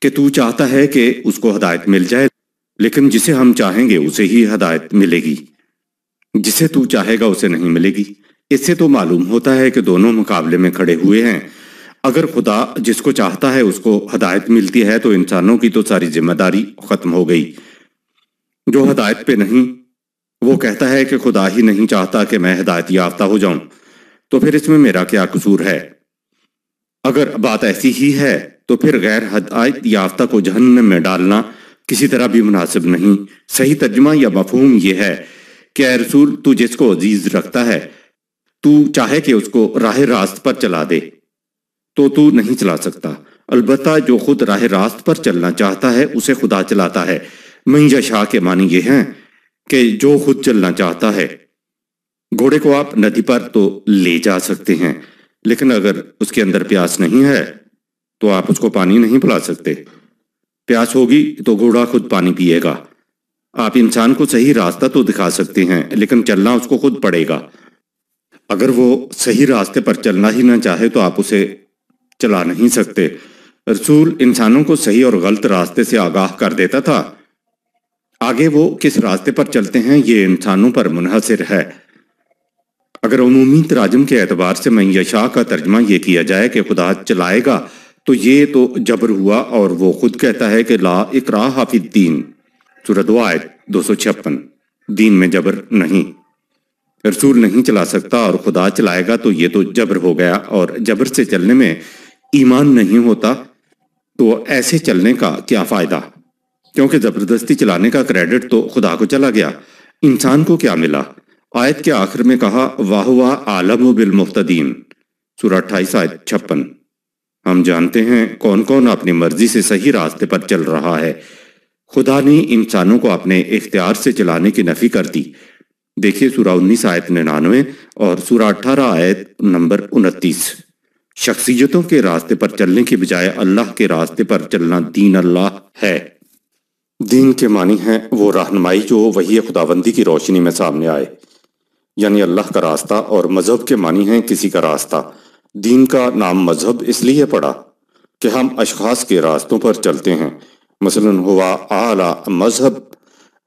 کہ تو چاہتا ہے کہ اس کو ہدایت مل جائے، لیکن جسے ہم چاہیں گے اسے ہی ہدایت ملے گی، جسے تو چاہے گا اسے نہیں ملے گی۔ اس سے تو معلوم ہوتا ہے کہ دونوں مقابلے میں کھڑے ہوئے ہیں۔ اگر خدا جس کو چاہتا ہے اس کو ہدایت ملتی ہے تو انسانوں کی تو ساری ذمہ داری ختم ہو گئی۔ جو ہدایت پہ نہیں، وہ کہتا ہے کہ خدا ہی نہیں چاہتا کہ میں ہدایت یافتہ ہو جاؤں، تو پھر اس میں میرا کیا قصور ہے؟ اگر بات ایسی ہی ہے تو پھر غیر ہدایت یافتہ کو جہنم میں ڈالنا کسی طرح بھی مناسب نہیں۔ صحیح ترجمہ یا مفہوم یہ ہے کہ اے رسول، تو جس کو عزیز رکھتا ہے، تو چاہے کہ اس کو راہ راست پر چلا دے تو نہیں چلا سکتا، البتہ جو خود راہ راست پر چلنا چاہتا ہے اسے خدا چلاتا ہے۔ من یشاء کے معنی یہ ہیں کہ جو خود چلنا چاہتا ہے۔ گھوڑے کو آپ ندی پر تو لے جا سکتے ہیں، لیکن اگر اس کے اندر پیاس نہیں ہے تو آپ اس کو پانی نہیں پلا سکتے۔ پیاس ہوگی تو گھوڑا خود پانی پیے گا۔ آپ انسان کو صحیح راستہ تو دکھا سکتے ہیں، لیکن چلنا اس کو خود پڑے گا۔ اگر وہ صحیح راستے پر چلنا ہی نہ چاہے تو آپ اسے چلا نہیں سکتے۔ رسول انسانوں کو صحیح اور غلط راستے سے آگاہ کر دیتا تھا۔ آگے وہ کس راستے پر چلتے ہیں یہ انسانوں پر منحصر ہے۔ اگر عمومی تراجم کے اعتبار سے من یشاء کا ترجمہ یہ کیا جائے کہ خدا چلائے گا تو یہ تو جبر ہوا، اور وہ خود کہتا ہے کہ لا اکراہ فی الدین، سورہ 2 آیت 256، دین میں جبر نہیں۔ رسول نہیں چلا سکتا اور خدا چلائے گا تو یہ تو جبر ہو گیا، اور جبر سے چلنے میں ایمان نہیں ہوتا تو ایسے چلنے کا کیا فائدہ؟ کیونکہ زبردستی چلانے کا کریڈٹ تو خدا کو چلا گیا، انسان کو کیا ملا؟ آیت کے آخر میں کہا وَهُوَ أَعْلَمُ بِالْمُهْتَدِينَ، سورہ 28 آیت 56۔ ہم جانتے ہیں کون کون اپنی مرضی سے صحیح راستے پر چل رہا ہے۔ خدا نے انسانوں کو اپنے اختیار سے چلانے کی نفی کر دی۔ دیکھیے سورہ 19 آیت 99 اور سورہ 18 آیت نمبر 29۔ شخصیتوں کے راستے پر چلنے کی بجائے اللہ کے راستے پر چلنا دین اللہ ہے۔ دین کے معنی ہیں وہ رہنمائی جو وحی خداوندی کی روشنی میں سامنے آئے، یعنی اللہ کا راستہ، اور مذہب کے معنی ہیں کسی کا راستہ۔ دین کا نام مذہب اس لیے پڑا کہ ہم اشخاص کے راستوں پر چلتے ہیں۔ مثلا ہوا اعلیٰ مذہب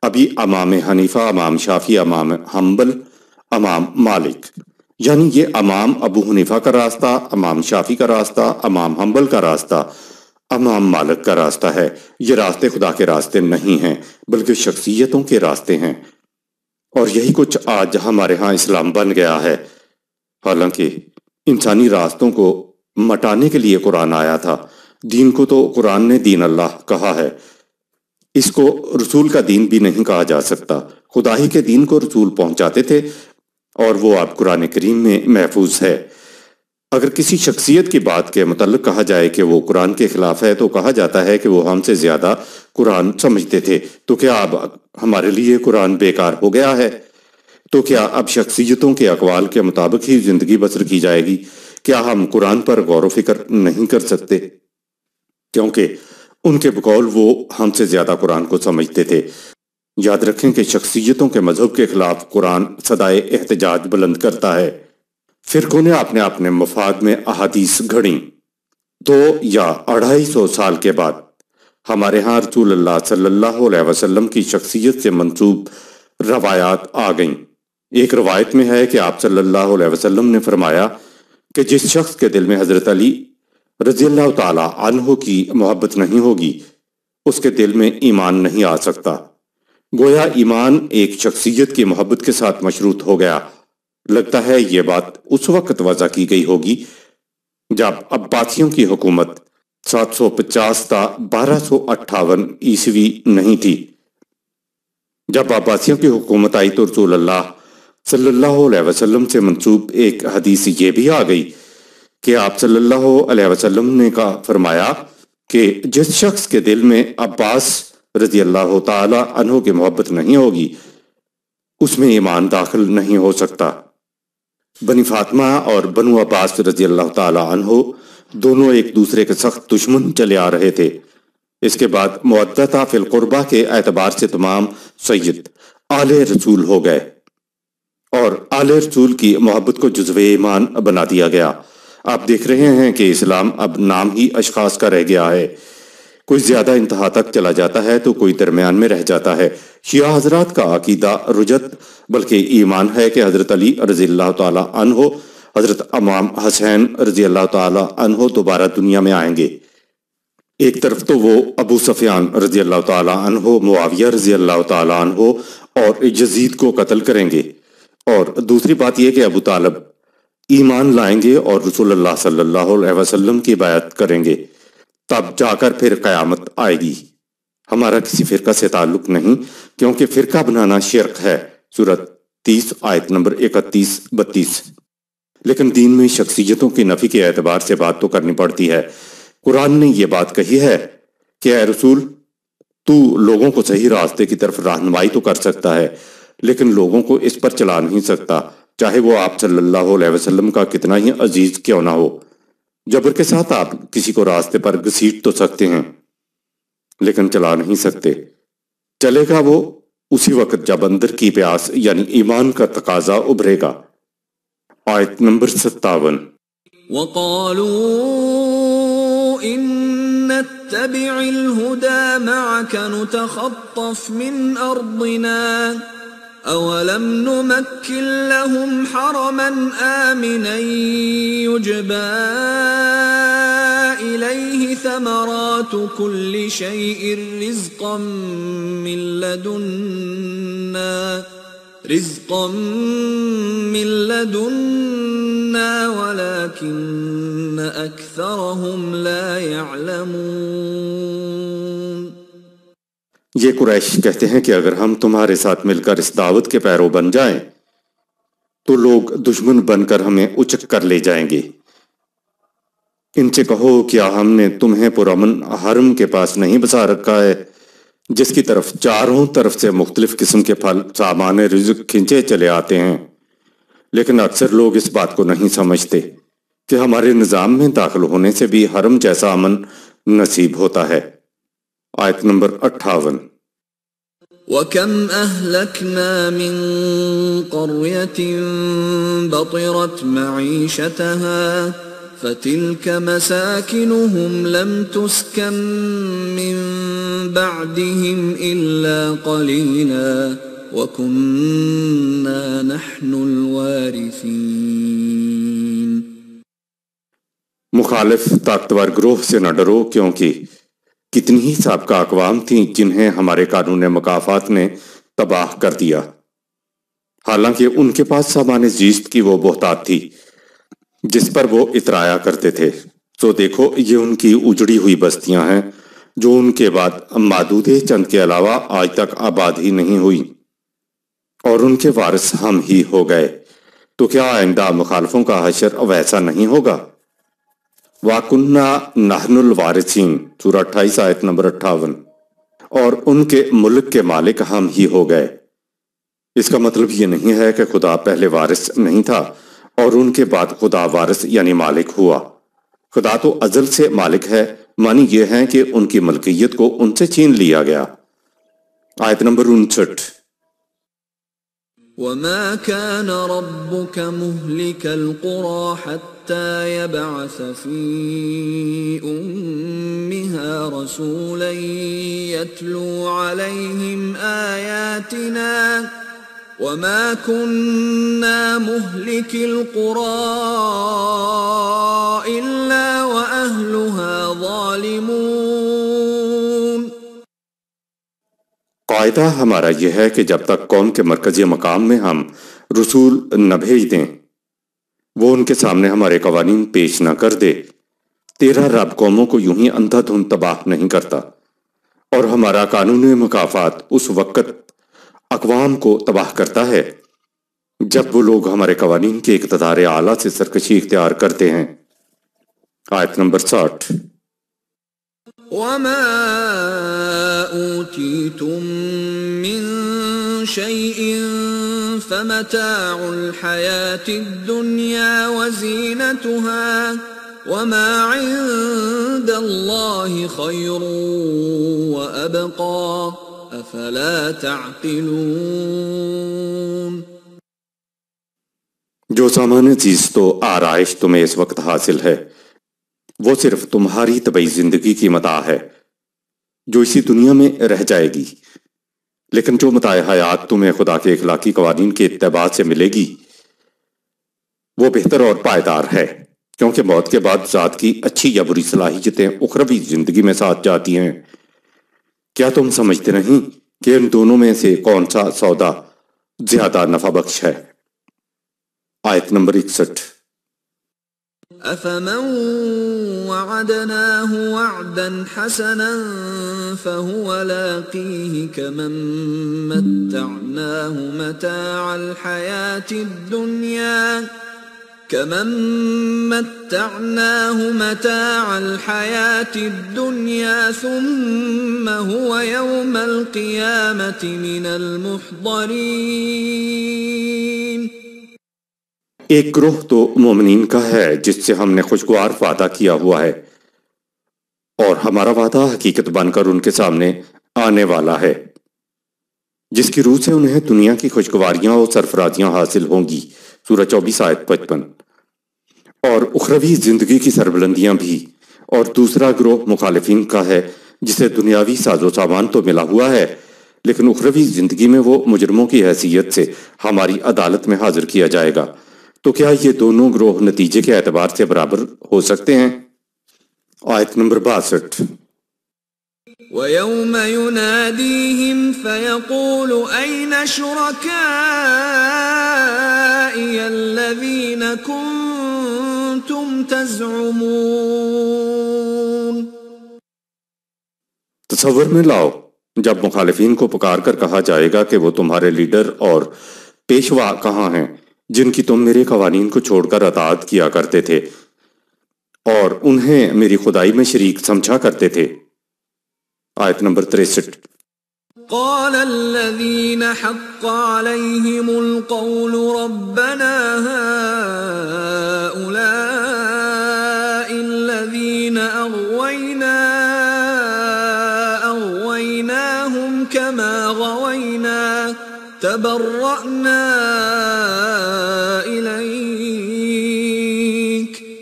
ابھی امام حنیفہ، امام شافعی، امام حنبل، امام مالک، یعنی یہ امام ابو حنیفہ کا راستہ، امام شافعی کا راستہ، امام حنبل کا راستہ، امام مالک کا راستہ ہے۔ یہ راستے خدا کے راستے نہیں ہیں بلکہ شخصیتوں کے راستے ہیں، اور یہی کچھ آج ہمارے ہاں اسلام بن گیا ہے۔ حالانکہ انسانی راستوں کو مٹانے کے لیے قرآن آیا تھا۔ دین کو تو قرآن نے دین اللہ کہا ہے، اس کو رسول کا دین بھی نہیں کہا جا سکتا۔ خدا ہی کے دین کو رسول پہنچاتے تھے اور وہ اب قرآن کریم میں محفوظ ہے۔ اگر کسی شخصیت کی بات کے متعلق کہا جائے کہ وہ قرآن کے خلاف ہے تو کہا جاتا ہے کہ وہ ہم سے زیادہ قرآن سمجھتے تھے، تو کیا اب ہمارے لیے قرآن بیکار ہو گیا ہے؟ تو کیا اب شخصیتوں کے اقوال کے مطابق ہی زندگی بسر کی جائے گی؟ کیا ہم قرآن پر غور و فکر نہیں کر سکتے؟ کیونکہ ان کے بقول وہ ہم سے زیادہ قرآن کو سمجھتے تھے۔ یاد رکھیں کہ شخصیتوں کے مذہب کے خلاف قرآن صدائے احتجاج بلند کرتا ہے۔ فرقوں نے اپنے مفاد میں احادیث گھڑیں۔ 200 یا 250 سال کے بعد ہمارے ہاں رسول اللہ صلی اللہ علیہ وسلم کی شخصیت سے منسوب روایات آ گئیں۔ ایک روایت میں ہے کہ آپ صلی اللہ علیہ وسلم نے فرمایا کہ جس شخص کے دل میں حضرت علی رضی اللہ تعالی عنہ کی محبت نہیں ہوگی، اس کے دل میں ایمان نہیں آ سکتا۔ گویا ایمان ایک شخصیت کی محبت کے ساتھ مشروط ہو گیا۔ لگتا ہے یہ بات اس وقت وضع کی گئی ہوگی جب عباسیوں کی حکومت 750 تا 1258 عیسوی نہیں تھی۔ جب عباسیوں کی حکومت آئی تو رسول اللہ صلی اللہ علیہ وسلم سے منسوب ایک حدیث یہ بھی آ گئی کہ آپ صلی اللہ علیہ وسلم نے فرمایا کہ جس شخص کے دل میں عباس رضی اللہ تعالی عنہ کی محبت نہیں ہوگی، اس میں ایمان داخل نہیں ہو سکتا۔ بنی فاطمہ اور بنو عباس رضی اللہ تعالی عنہ دونوں ایک دوسرے کے سخت دشمن چلے آ رہے تھے۔ اس کے بعد مودۃ فی القربہ کے اعتبار سے تمام سید آل رسول ہو گئے، اور آل رسول کی محبت کو جزو ایمان بنا دیا گیا۔ آپ دیکھ رہے ہیں کہ اسلام اب نام ہی اشخاص کا رہ گیا ہے۔ کوئی زیادہ انتہا تک چلا جاتا ہے تو کوئی درمیان میں رہ جاتا ہے۔ شیعہ حضرات کا عقیدہ رجت بلکہ ایمان ہے کہ حضرت علی رضی اللہ تعالی عنہ، حضرت امام حسین رضی اللہ تعالی عنہ دوبارہ دنیا میں آئیں گے۔ ایک طرف تو وہ ابو سفیان رضی اللہ تعالی عنہ، معاویہ رضی اللہ تعالی عنہ اور یزید کو قتل کریں گے، اور دوسری بات یہ کہ ابو طالب ایمان لائیں گے اور رسول اللہ صلی اللہ علیہ وسلم کی بیعت کریں گے، تب جا کر پھر قیامت آئے گی۔ ہمارا کسی فرقہ سے تعلق نہیں، کیونکہ فرقہ بنانا شرک ہے۔ سورۃ 30 آیت نمبر 31-32۔ لیکن دین میں شخصیتوں کی نفی کے اعتبار سے بات تو کرنی پڑتی ہے۔ قرآن نے یہ بات کہی ہے کہ اے رسول، تو لوگوں کو صحیح راستے کی طرف رہنمائی تو کر سکتا ہے، لیکن لوگوں کو اس پر چلا نہیں سکتا، چاہے وہ آپ صلی اللہ علیہ وسلم کا کتنا ہی عزیز کیوں نہ ہو۔ جبر کے ساتھ آپ کسی کو راستے پر گھسیٹ تو سکتے ہیں، لیکن چلا نہیں سکتے۔ چلے گا وہ اسی وقت جب اندر کی پیاس یعنی ایمان کا تقاضا ابھرے گا۔ آیت نمبر 57۔ وقالوا إن نتبع الهدى معك نتخطف من أرضنا أولم نمكن لهم حرما آمنا يجبى إليه ثمرات كل شيء رزقا من لدنا ولكن أكثرهم لا يعلمون۔ یہ قریش کہتے ہیں کہ اگر ہم تمہارے ساتھ مل کر اس دعوت کے پیرو بن جائیں تو لوگ دشمن بن کر ہمیں اچک کر لے جائیں گے۔ ان سے کہو کیا ہم نے تمہیں پرامن حرم کے پاس نہیں بسا رکھا ہے جس کی طرف چاروں طرف سے مختلف قسم کے پھل سامان رزق کھنچے چلے آتے ہیں؟ لیکن اکثر لوگ اس بات کو نہیں سمجھتے کہ ہمارے نظام میں داخل ہونے سے بھی حرم جیسا امن نصیب ہوتا ہے۔ آیت نمبر 58۔ وَكَمْ أَهْلَكْنَا مِن قَرْيَةٍ بَطِرَتْ مَعِيشَتَهَا فَتِلْكَ مَسَاكِنُهُمْ لَمْ تُسْكَنْ مِن بَعْدِهِمْ إِلَّا قَلِيلًا وَكُنَّا نَحْنُ الْوَارِثِينَ۔ مخالف طاقتور گروہ سے نہ ڈرو، کیونکہ کتنی ہی سابقہ اقوام تھیں جنہیں ہمارے قانون مکافات نے تباہ کر دیا، حالانکہ ان کے پاس سامان زیست کی وہ بہتات تھی جس پر وہ اترایا کرتے تھے۔ تو دیکھو یہ ان کی اجڑی ہوئی بستیاں ہیں جو ان کے بعد معدود چند کے علاوہ آج تک آباد ہی نہیں ہوئی، اور ان کے وارث ہم ہی ہو گئے۔ تو کیا آئندہ مخالفوں کا حشر ویسا نہیں ہوگا؟ وَكُنَّا نَحْنُ الْوَارِثِينَ سورہ 28 آیت نمبر 58۔ اور ان کے ملک کے مالک ہم ہی ہو گئے۔ اس کا مطلب یہ نہیں ہے کہ خدا پہلے وارث نہیں تھا اور ان کے بعد خدا وارث یعنی مالک ہوا۔ خدا تو ازل سے مالک ہے، معنی یہ ہے کہ ان کی ملکیت کو ان سے چھین لیا گیا۔ آیت نمبر 59۔ وَمَا كَانَ رَبُّكَ مُهْلِكَ الْقُرَى حَتَّى يَبْعَثَ فِي أُمِّهَا رَسُولًا يَتْلُو عَلَيْهِمْ آيَاتِنَا وَمَا كُنَّا مُهْلِكِ الْقُرَى إِلَّا وَأَهْلُهَا ظَالِمُونَ۔ قاعدہ ہمارا یہ ہے کہ جب تک قوم کے مرکزی مقام میں ہم رسول نہ بھیج دیں، وہ ان کے سامنے ہمارے قوانین پیش نہ کر دے، تیرا رب قوموں کو یوں ہی اندھا دھند تباہ نہیں کرتا، اور ہمارا قانون مکافات اس وقت اقوام کو تباہ کرتا ہے جب وہ لوگ ہمارے قوانین کے اقتدار اعلیٰ سے سرکشی اختیار کرتے ہیں۔ آیت نمبر 60۔ وَمَا أُوتِيتُم مِّن شَيْءٍ فَمَتَاعُ الْحَيَاةِ الدُّنْيَا وَزِينَتُهَا وَمَا عِندَ اللَّهِ خَيْرٌ وَأَبْقَىٰ أَفَلَا تَعْقِلُونَ۔ جو سامان چیز تو آرائش تمہیں اس وقت حاصل ہے وہ صرف تمہاری طبعی زندگی کی متاع ہے جو اسی دنیا میں رہ جائے گی، لیکن جو متاع حیات تمہیں خدا کے اخلاقی قوانین کے اتباع سے ملے گی وہ بہتر اور پائیدار ہے، کیونکہ موت کے بعد ذات کی اچھی یا بری صلاحیتیں اخروی زندگی میں ساتھ جاتی ہیں۔ کیا تم سمجھتے نہیں کہ ان دونوں میں سے کون سا سودا زیادہ نفع بخش ہے؟ آیت نمبر 61۔ أفمن وعدناه وعدا حسنا فهو لاقيه كمن متعناه متاع الحياة الدنيا ثم هو يوم القيامة من المحضرين۔ ایک گروہ تو مومنین کا ہے جس سے ہم نے خوشگوار وعدہ کیا ہوا ہے، اور ہمارا وعدہ حقیقت بن کر ان کے سامنے آنے والا ہے، جس کی روح سے انہیں دنیا کی خوشگواریاں اور سرفرازیاں حاصل ہوں گی۔ سورہ 24 آیت 55۔ اور اخروی زندگی کی سربلندیاں بھی۔ اور دوسرا گروہ مخالفین کا ہے جسے دنیاوی ساز و سامان تو ملا ہوا ہے، لیکن اخروی زندگی میں وہ مجرموں کی حیثیت سے ہماری عدالت میں حاضر کیا جائے گا۔ تو کیا یہ دونوں گروہ نتیجے کے اعتبار سے برابر ہو سکتے ہیں؟ آیت نمبر 62۔ وَيَوْمَ يُنَادِيهِمْ فَيَقُولُ أَيْنَ شُرَكَائِيَ الَّذِينَ كُنتُمْ تَزْعُمُونَ۔ تصور میں لاؤ جب مخالفین کو پکار کر کہا جائے گا کہ وہ تمہارے لیڈر اور پیشوا کہاں ہیں جن کی تم میرے قوانین کو چھوڑ کر اطاعت کیا کرتے تھے اور انہیں میری خدائی میں شریک سمجھا کرتے تھے۔ آیت نمبر 63۔ قال الذين حق عليهم القول ربنا هؤلاء الذين أغويناهم كما غوينا تبرأنا إليك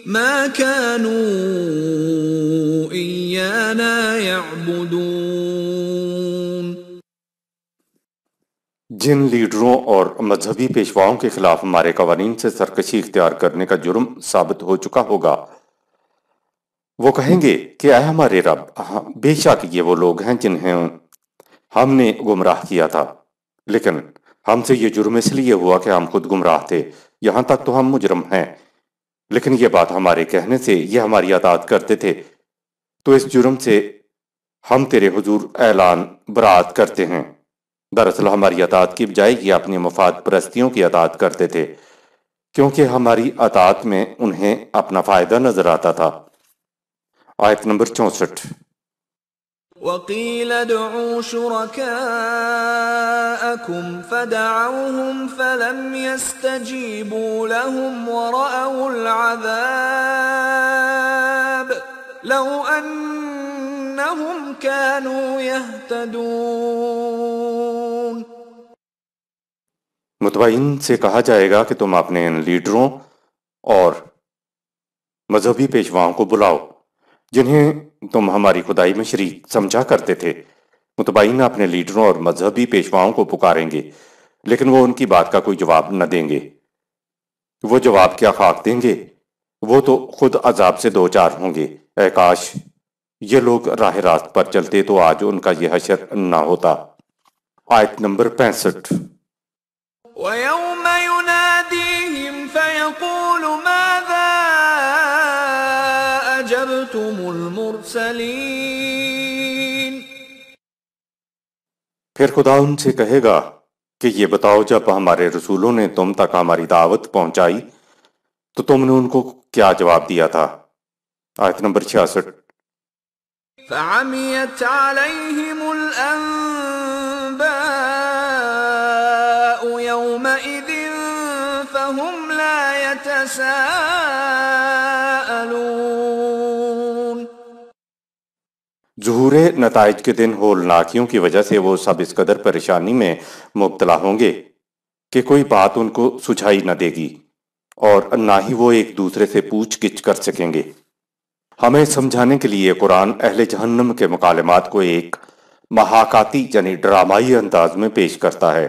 ما كانوا إيانا يعبدون۔ جن لیڈروں اور مذہبی پیشواؤں کے خلاف ہمارے قوانین سے سرکشی اختیار کرنے کا جرم ثابت ہو چکا ہوگا، وہ کہیں گے کہ اے ہمارے رب، بے شک یہ وہ لوگ ہیں جنہیں ہم نے گمراہ کیا تھا، لیکن ہم سے یہ جرم اس لیے ہوا کہ ہم خود گمراہ تھے، یہاں تک تو ہم مجرم ہیں، لیکن یہ بات ہمارے کہنے سے یہ ہماری اطاعت کرتے تھے، تو اس جرم سے ہم تیرے حضور اعلان برات کرتے ہیں۔ دراصل ہماری اطاعت کی بجائے یہ اپنی مفاد پرستیوں کی اطاعت کرتے تھے، کیونکہ ہماری اطاعت میں انہیں اپنا فائدہ نظر آتا تھا۔ آیت نمبر 64۔ وَقِيلَ ادْعُوا شُرَكَاءَكُمْ فَدَعَوْهُمْ فَلَمْ يَسْتَجِيبُوا لَهُمْ وَرَأَوُا الْعَذَابَ لَوْ أَنَّهُمْ كَانُوا يَهْتَدُونَ۔ متبعین سے کہا جائے گا کہ تم اپنے ان لیڈروں اور مذہبی پیشواؤں کو بلاؤ جنہیں تم ہماری خدائی میں شریک سمجھا کرتے تھے۔ متبعین اپنے لیڈروں اور مذہبی پیشواؤں کو پکاریں گے، لیکن وہ ان کی بات کا کوئی جواب نہ دیں گے۔ وہ جواب کیا خاک دیں گے؟ وہ تو خود عذاب سے دوچار ہوں گے۔ اے کاش یہ لوگ راہ راست پر چلتے تو آج ان کا یہ حشر نہ ہوتا۔ آیت نمبر 65۔ وَيَوْمَ يُنَادِيهِمْ فَيَقُولُ مَاذَا أَجَبْتُمُ الْمُرْسَلِينَ۔ پھر خدا ان سے کہے گا کہ یہ بتاؤ جب ہمارے رسولوں نے تم تک ہماری دعوت پہنچائی تو تم نے ان کو کیا جواب دیا تھا؟ آیت نمبر 66۔ فَعَمِيَتْ عَلَيْهِمُ الْأَنبَاءُ يَوْمَئِذٍ فَهُمْ لَا يَتَسَاءَلُونَ۔ ظہور نتائج کے دن ہولناکیوں کی وجہ سے وہ سب اس قدر پریشانی میں مبتلا ہوں گے کہ کوئی بات ان کو سجھائی نہ دے گی، اور نہ ہی وہ ایک دوسرے سے پوچھ گچھ کر سکیں گے۔ ہمیں سمجھانے کے لیے قرآن اہل جہنم کے مکالمات کو ایک محاکاتی یعنی ڈرامائی انداز میں پیش کرتا ہے۔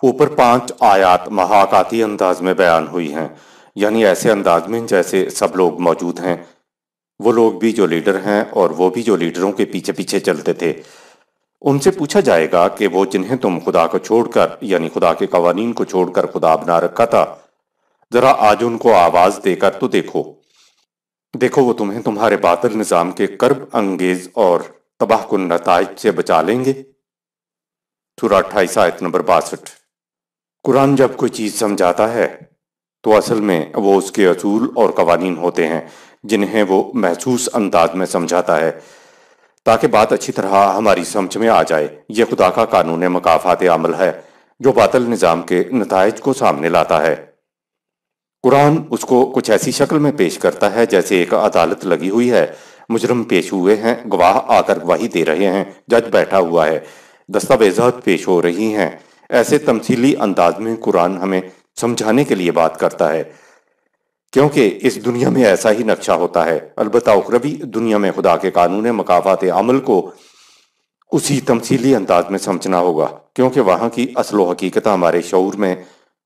اوپر 5 آیات محاکاتی انداز میں بیان ہوئی ہیں، یعنی ایسے انداز میں جیسے سب لوگ موجود ہیں، وہ لوگ بھی جو لیڈر ہیں اور وہ بھی جو لیڈروں کے پیچھے پیچھے چلتے تھے۔ ان سے پوچھا جائے گا کہ وہ جنہیں تم خدا کو چھوڑ کر یعنی خدا کے قوانین کو چھوڑ کر خدا بنا رکھا تھا، ذرا آج ان کو آواز دے کر تو دیکھو، دیکھو وہ تمہیں تمہارے باطل نظام کے کرب انگیز اور تباہ کن نتائج سے بچا لیں گے۔ سورہ 28 آیت نمبر 62۔ قرآن جب کوئی چیز سمجھاتا ہے تو اصل میں وہ اس کے اصول اور قوانین ہوتے ہیں جنہیں وہ محسوس انداز میں سمجھاتا ہے تاکہ بات اچھی طرح ہماری سمجھ میں آ جائے۔ یہ خدا کا قانون مکافات عمل ہے جو باطل نظام کے نتائج کو سامنے لاتا ہے۔ قرآن اس کو کچھ ایسی شکل میں پیش کرتا ہے جیسے ایک عدالت لگی ہوئی ہے، مجرم پیش ہوئے ہیں، گواہ آ کر گواہی دے رہے ہیں، جج بیٹھا ہوا ہے، دستاویزات پیش ہو رہی ہیں۔ ایسے تمثیلی انداز میں قرآن ہمیں سمجھانے کے لیے بات کرتا ہے، کیونکہ اس دنیا میں ایسا ہی نقشہ ہوتا ہے۔ البتہ اخروی دنیا میں خدا کے قانون مکافات عمل کو اسی تمثیلی انداز میں سمجھنا ہوگا، کیونکہ وہاں کی اصل و حقیقت ہمارے شعور میں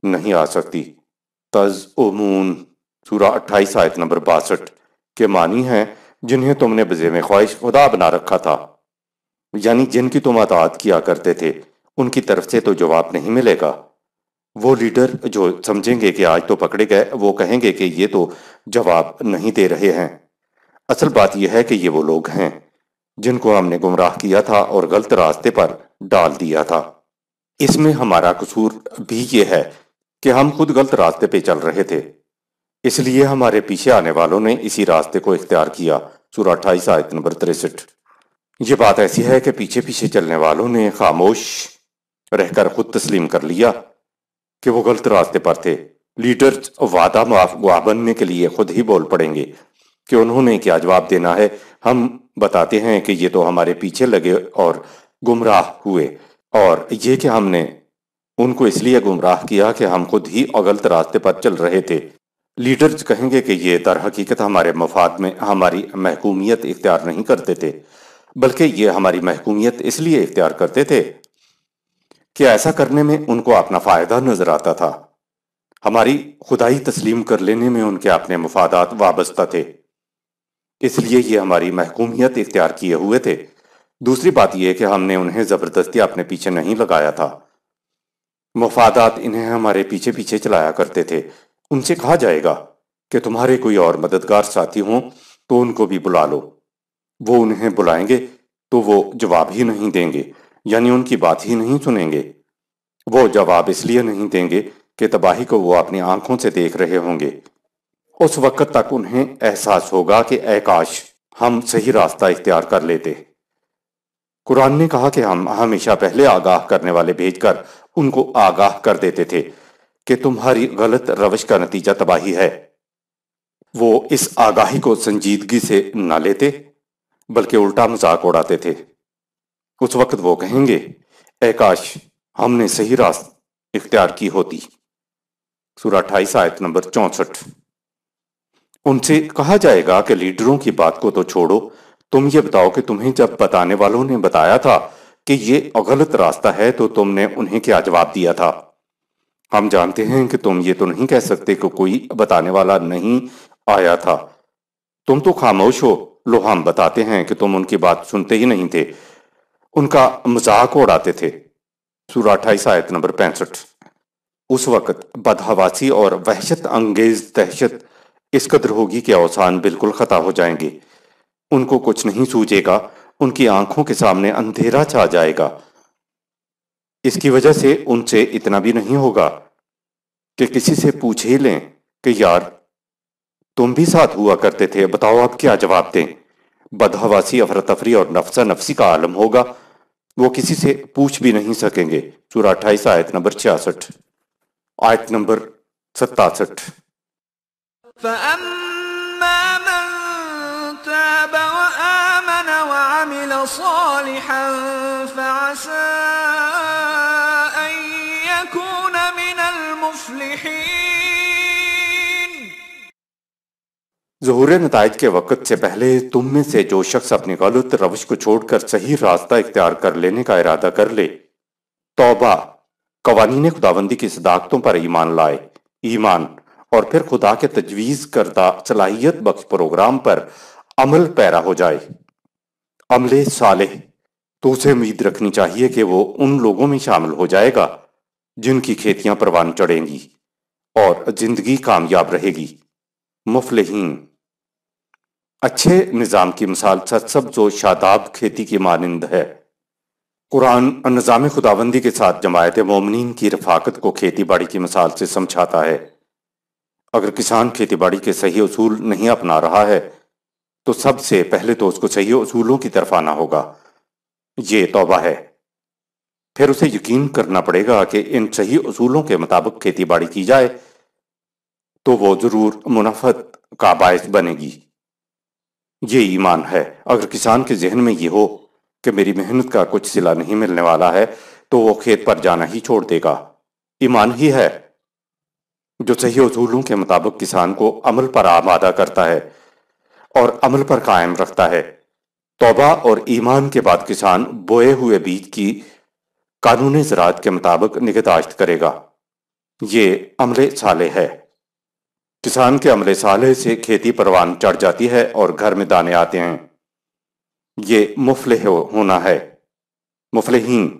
نہیں آ سکتی۔ تزعمون سورہ 28 آیت نمبر 62 کے معنی ہیں جنہیں تم نے بزعم خواہش خدا بنا رکھا تھا، یعنی جن کی تم اطاعت کیا کرتے تھے، ان کی طرف سے تو جواب نہیں ملے گا۔ وہ لیڈر جو سمجھیں گے کہ آج تو پکڑے گئے، وہ کہیں گے کہ یہ تو جواب نہیں دے رہے ہیں۔ اصل بات یہ ہے کہ یہ وہ لوگ ہیں جن کو ہم نے گمراہ کیا تھا اور غلط راستے پر ڈال دیا تھا۔ اس میں ہمارا قصور بھی یہ ہے کہ ہم خود غلط راستے پہ چل رہے تھے، اس لیے ہمارے پیچھے آنے والوں نے اسی راستے کو اختیار کیا۔ سورہ 28 آیت نمبر 63۔ یہ بات ایسی ہے کہ پیچھے پیچھے چلنے والوں نے خاموش رہ کر خود تسلیم کر لیا کہ وہ غلط راستے پر تھے۔ لیڈرز وعدہ معاف گواہ بننے کے لیے خود ہی بول پڑیں گے کہ انہوں نے کیا جواب دینا ہے۔ ہم بتاتے ہیں کہ یہ تو ہمارے پیچھے لگے اور گمراہ ہوئے، اور یہ کہ ہم نے ان کو اس لیے گمراہ کیا کہ ہم خود ہی غلط راستے پر چل رہے تھے۔ لیڈرز کہیں گے کہ یہ در حقیقت ہمارے مفاد میں ہماری محکومیت اختیار نہیں کرتے تھے، بلکہ یہ ہماری محکومیت اس لیے اختیار کرتے تھے کہ ایسا کرنے میں ان کو اپنا فائدہ نظر آتا تھا۔ ہماری خدائی تسلیم کر لینے میں ان کے اپنے مفادات وابستہ تھے، اس لیے یہ ہماری محکومیت اختیار کیے ہوئے تھے۔ دوسری بات یہ کہ ہم نے انہیں زبردستی اپنے پیچھے نہیں لگایا تھا۔ مفادات انہیں ہمارے پیچھے پیچھے چلایا کرتے تھے۔ ان سے کہا جائے گا کہ تمہارے کوئی اور مددگار ساتھی ہوں تو ان کو بھی بلا لو۔ وہ انہیں بلائیں گے تو وہ جواب ہی نہیں دیں گے، یعنی ان کی بات ہی نہیں سنیں گے۔ وہ جواب اس لیے نہیں دیں گے کہ تباہی کو وہ اپنی آنکھوں سے دیکھ رہے ہوں گے۔ اس وقت تک انہیں احساس ہوگا کہ اے کاش ہم صحیح راستہ اختیار کر لیتے۔ قرآن نے کہا کہ ہم ہمیشہ پہلے آگاہ کرنے والے بھیج کر ان کو آگاہ کر دیتے تھے کہ تمہاری غلط روش کا نتیجہ تباہی ہے۔ وہ اس آگاہی کو سنجیدگی سے نہ لیتے بلکہ الٹا مذاق اڑاتے تھے۔ اس وقت وہ کہیں گے اے کاش ہم نے صحیح راست اختیار کی ہوتی۔ سورہ 28 آیت نمبر 64۔ ان سے کہا جائے گا کہ لیڈروں کی بات کو تو چھوڑو، تم یہ بتاؤ کہ تمہیں جب بتانے والوں نے بتایا تھا کہ یہ غلط راستہ ہے تو تم نے انہیں کیا جواب دیا تھا؟ ہم جانتے ہیں کہ تم یہ تو نہیں کہہ سکتے کہ کوئی بتانے والا نہیں آیا تھا، تم تو خاموش ہو۔ لو ہم بتاتے ہیں کہ تم ان کی بات سنتے ہی نہیں تھے، ان کا مذاق اڑاتے تھے۔ سورہ 28 آیت نمبر 65۔ اس وقت بدحواسی اور وحشت انگیز دہشت اس قدر ہوگی کہ اوثان بالکل خطا ہو جائیں گے، ان کو کچھ نہیں سوجے گا، ان کی آنکھوں کے سامنے اندھیرا چھا جائے گا۔ اس کی وجہ سے ان سے اتنا بھی نہیں ہوگا کہ کسی سے پوچھ ہی لیں کہ یار تم بھی ساتھ ہوا کرتے تھے، بتاؤ آپ کیا جواب دیں۔ بدحواسی، افراتفری اور نفسا نفسی کا عالم ہوگا، وہ کسی سے پوچھ بھی نہیں سکیں گے۔ سورہ 28 آیت نمبر 66۔ آیت نمبر 67۔ فَأَمَّا مَن تَابَ وَآمَنَ وَعَمِلَ صَالِحًا فَعَسَىٰ أَن يَكُونَ مِنَ الْمُفْلِحِينَ۔ ظہور نتائج کے وقت سے پہلے تم میں سے جو شخص اپنی غلط روش کو چھوڑ کر صحیح راستہ اختیار کر لینے کا ارادہ کر لے، توبہ، قوانین خداوندی کی صداقتوں پر ایمان لائے، ایمان، اور پھر خدا کے تجویز کردہ صلاحیت بخش پروگرام پر عمل پیرا ہو جائے، عمل صالح، تو اسے امید رکھنی چاہیے کہ وہ ان لوگوں میں شامل ہو جائے گا جن کی کھیتیاں پروان چڑھیں گی، اور زندگی کامیاب رہے گی۔ مفلحین، اچھے نظام کی مثال سرسبز و شاداب کھیتی کی مانند ہے۔ قرآن نظام خداوندی کے ساتھ جماعت مومنین کی رفاقت کو کھیتی باڑی کی مثال سے سمجھاتا ہے۔ اگر کسان کھیتی باڑی کے صحیح اصول نہیں اپنا رہا ہے تو سب سے پہلے تو اس کو صحیح اصولوں کی طرف آنا ہوگا، یہ توبہ ہے۔ پھر اسے یقین کرنا پڑے گا کہ ان صحیح اصولوں کے مطابق کھیتی باڑی کی جائے تو وہ ضرور منافعت کا باعث بنے گی۔ یہ ایمان ہے۔ اگر کسان کے ذہن میں یہ ہو کہ میری محنت کا کچھ صلہ نہیں ملنے والا ہے تو وہ کھیت پر جانا ہی چھوڑ دے گا۔ ایمان ہی ہے جو صحیح اصولوں کے مطابق کسان کو عمل پر آمادہ کرتا ہے اور عمل پر قائم رکھتا ہے۔ توبہ اور ایمان کے بعد کسان بوئے ہوئے بیج کی قانون زراعت کے مطابق نگہداشت کرے گا۔ یہ عمل صالح ہے۔ کسان کے عمل صالح سے کھیتی پروان چڑھ جاتی ہے اور گھر میں دانے آتے ہیں۔ یہ مفلح ہونا ہے۔ مفلحین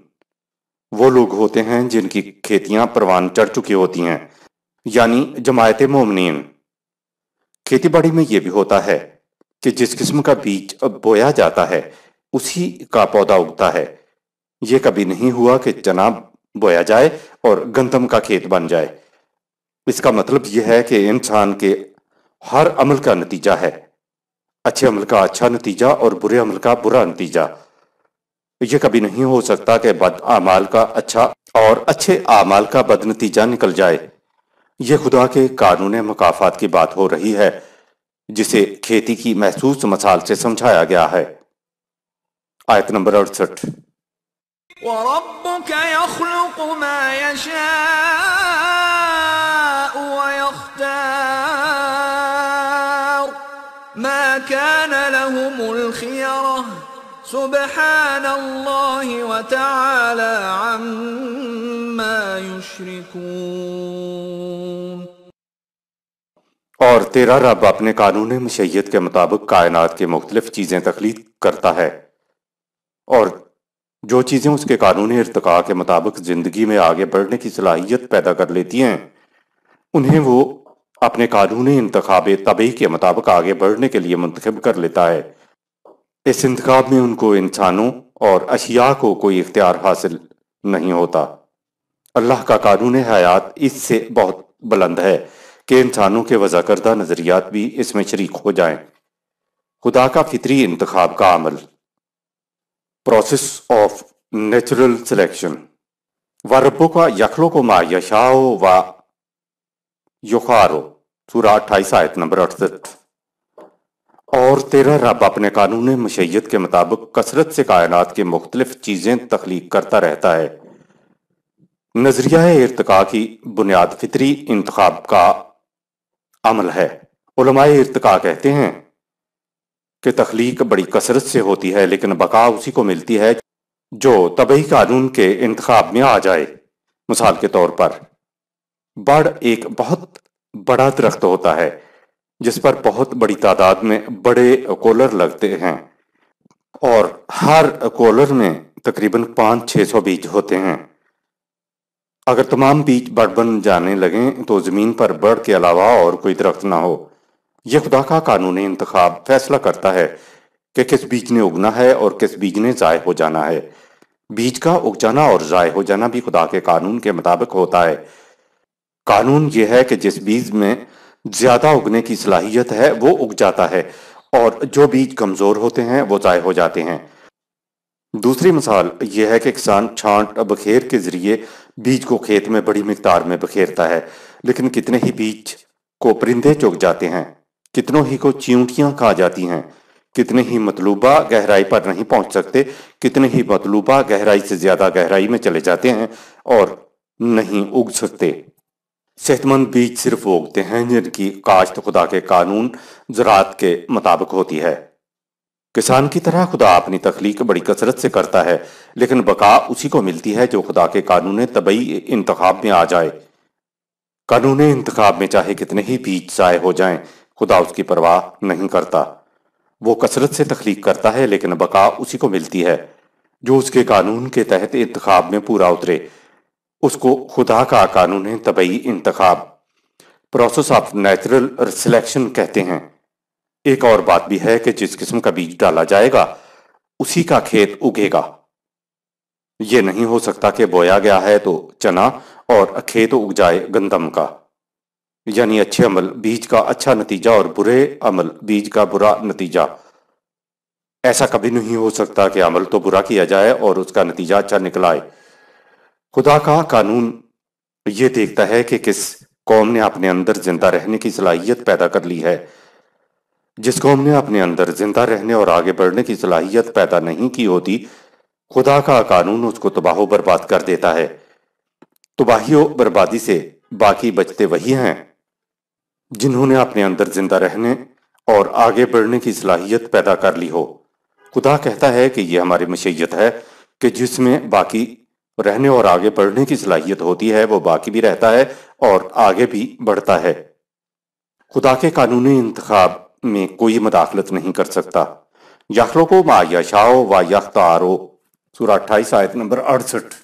وہ لوگ ہوتے ہیں جن کی کھیتیاں پروان چڑھ چکی ہوتی ہیں، یعنی جماعت مومنین۔ کھیتی باڑی میں یہ بھی ہوتا ہے کہ جس قسم کا بیج بویا جاتا ہے اسی کا پودا اگتا ہے۔ یہ کبھی نہیں ہوا کہ چنا بویا جائے اور گندم کا کھیت بن جائے۔ اس کا مطلب یہ ہے کہ انسان کے ہر عمل کا نتیجہ ہے، اچھے عمل کا اچھا نتیجہ اور برے عمل کا برا نتیجہ۔ یہ کبھی نہیں ہو سکتا کہ بد اعمال کا اچھا اور اچھے اعمال کا بد نتیجہ نکل جائے۔ یہ خدا کے قانون مکافات کی بات ہو رہی ہے جسے کھیتی کی محسوس مثال سے سمجھایا گیا ہے۔ آیت نمبر 68۔ وَرَبُّكَ يَخْلُقُ مَا يَشَاءُ وَيَخْتَارُ مَا كَانَ لَهُمُ الْخِيَرَةُ سُبْحَانَ اللَّهِ وَتَعَالَى عَمَّا يُشْرِكُونَ۔ اور تیرا رب اپنے قانون مشیت کے مطابق کائنات کے مختلف چیزیں تخلیق کرتا ہے، اور جو چیزیں اس کے قانون ارتقاء کے مطابق زندگی میں آگے بڑھنے کی صلاحیت پیدا کر لیتی ہیں انہیں وہ اپنے قانون انتخاب طبعی کے مطابق آگے بڑھنے کے لیے منتخب کر لیتا ہے۔ اس انتخاب میں ان کو انسانوں اور اشیاء کو کوئی اختیار حاصل نہیں ہوتا۔ اللہ کا قانون حیات اس سے بہت بلند ہے کہ انسانوں کے وضع کردہ نظریات بھی اس میں شریک ہو جائیں۔ خدا کا فطری انتخاب کا عمل، پروسیس آف نیچرل سلیکشن۔ وَرَبُّكَ يَخْلُقُ مَا يَشَاءُ وَيَخْتَارُ، سورہ 28 آیت نمبر 68۔ اور تیرا رب اپنے قانون مشیت کے مطابق کثرت سے کائنات کے مختلف چیزیں تخلیق کرتا رہتا ہے۔ نظریہ ارتقاء کی بنیاد فطری انتخاب کا عمل ہے۔ علماء ارتقاء کہتے ہیں کہ تخلیق بڑی کثرت سے ہوتی ہے لیکن بقا اسی کو ملتی ہے جو طبعی قانون کے انتخاب میں آ جائے۔ مثال کے طور پر بڑ ایک بہت بڑا درخت ہوتا ہے جس پر بہت بڑی تعداد میں بڑے کولر لگتے ہیں، اور ہر کولر میں تقریباً 500-600 بیج ہوتے ہیں۔ اگر تمام بیج بڑ بن جانے لگیں تو زمین پر بڑ کے علاوہ اور کوئی درخت نہ ہو۔ یہ خدا کا قانون انتخاب فیصلہ کرتا ہے کہ کس بیج نے اگنا ہے اور کس بیج نے ضائع ہو جانا ہے۔ بیج کا اگ جانا اور ضائع ہو جانا بھی خدا کے قانون کے مطابق ہوتا ہے۔ قانون یہ ہے کہ جس بیج میں زیادہ اگنے کی صلاحیت ہے وہ اگ جاتا ہے، اور جو بیج کمزور ہوتے ہیں وہ ضائع ہو جاتے ہیں۔ دوسری مثال یہ ہے کہ کسان چھانٹ بکھیر کے ذریعے بیج کو کھیت میں بڑی مقدار میں بکھیرتا ہے، لیکن کتنے ہی بیج کو پرندے چگ جاتے ہیں، کتنوں ہی کو چیونٹیاں کھا جاتی ہیں، کتنے ہی مطلوبہ گہرائی پر نہیں پہنچ سکتے، کتنے ہی مطلوبہ گہرائی سے زیادہ گہرائی میں چلے جاتے ہیں اور نہیں اگ سکتے۔ صحت مند بیج صرف وہ اگتے ہیں جن کی کاشت خدا کے قانون زراعت کے مطابق ہوتی ہے۔ کسان کی طرح خدا اپنی تخلیق بڑی کثرت سے کرتا ہے، لیکن بقا اسی کو ملتی ہے جو خدا کے قانون طبعی انتخاب میں آ جائے۔ قانون انتخاب میں چاہے کتنے ہی بیج ضائع ہو جائیں، خدا اس کی پرواہ نہیں کرتا۔ وہ کثرت سے تخلیق کرتا ہے لیکن بقا اسی کو ملتی ہے جو اس کے قانون کے تحت انتخاب میں پورا اترے۔ اس کو خدا کا قانون طبعی انتخاب پروسیس آف نیچرل سلیکشن کہتے ہیں۔ ایک اور بات بھی ہے کہ جس قسم کا بیج ڈالا جائے گا اسی کا کھیت اگے گا۔ یہ نہیں ہو سکتا کہ بویا گیا ہے تو چنا اور کھیت اگ جائے گندم کا، یعنی اچھے عمل بیج کا اچھا نتیجہ اور برے عمل بیج کا برا نتیجہ۔ ایسا کبھی نہیں ہو سکتا کہ عمل تو برا کیا جائے اور اس کا نتیجہ اچھا نکل آئے۔ خدا کا قانون یہ دیکھتا ہے کہ کس قوم نے اپنے اندر زندہ رہنے کی صلاحیت پیدا کر لی ہے۔ جس قوم نے اپنے اندر زندہ رہنے اور آگے بڑھنے کی صلاحیت پیدا نہیں کی ہوتی، خدا کا قانون اس کو تباہ و برباد کر دیتا ہے۔ تباہی و بربادی سے باقی بچتے وہی ہیں جنہوں نے اپنے اندر زندہ رہنے اور آگے بڑھنے کی صلاحیت پیدا کر لی ہو۔ خدا کہتا ہے کہ یہ ہماری مشیت ہے کہ جس میں باقی رہنے اور آگے بڑھنے کی صلاحیت ہوتی ہے وہ باقی بھی رہتا ہے اور آگے بھی بڑھتا ہے۔ خدا کے قانونی انتخاب میں کوئی مداخلت نہیں کر سکتا۔ یخلقو ما یشاء و یختار، سورہ 28 آیت نمبر 68۔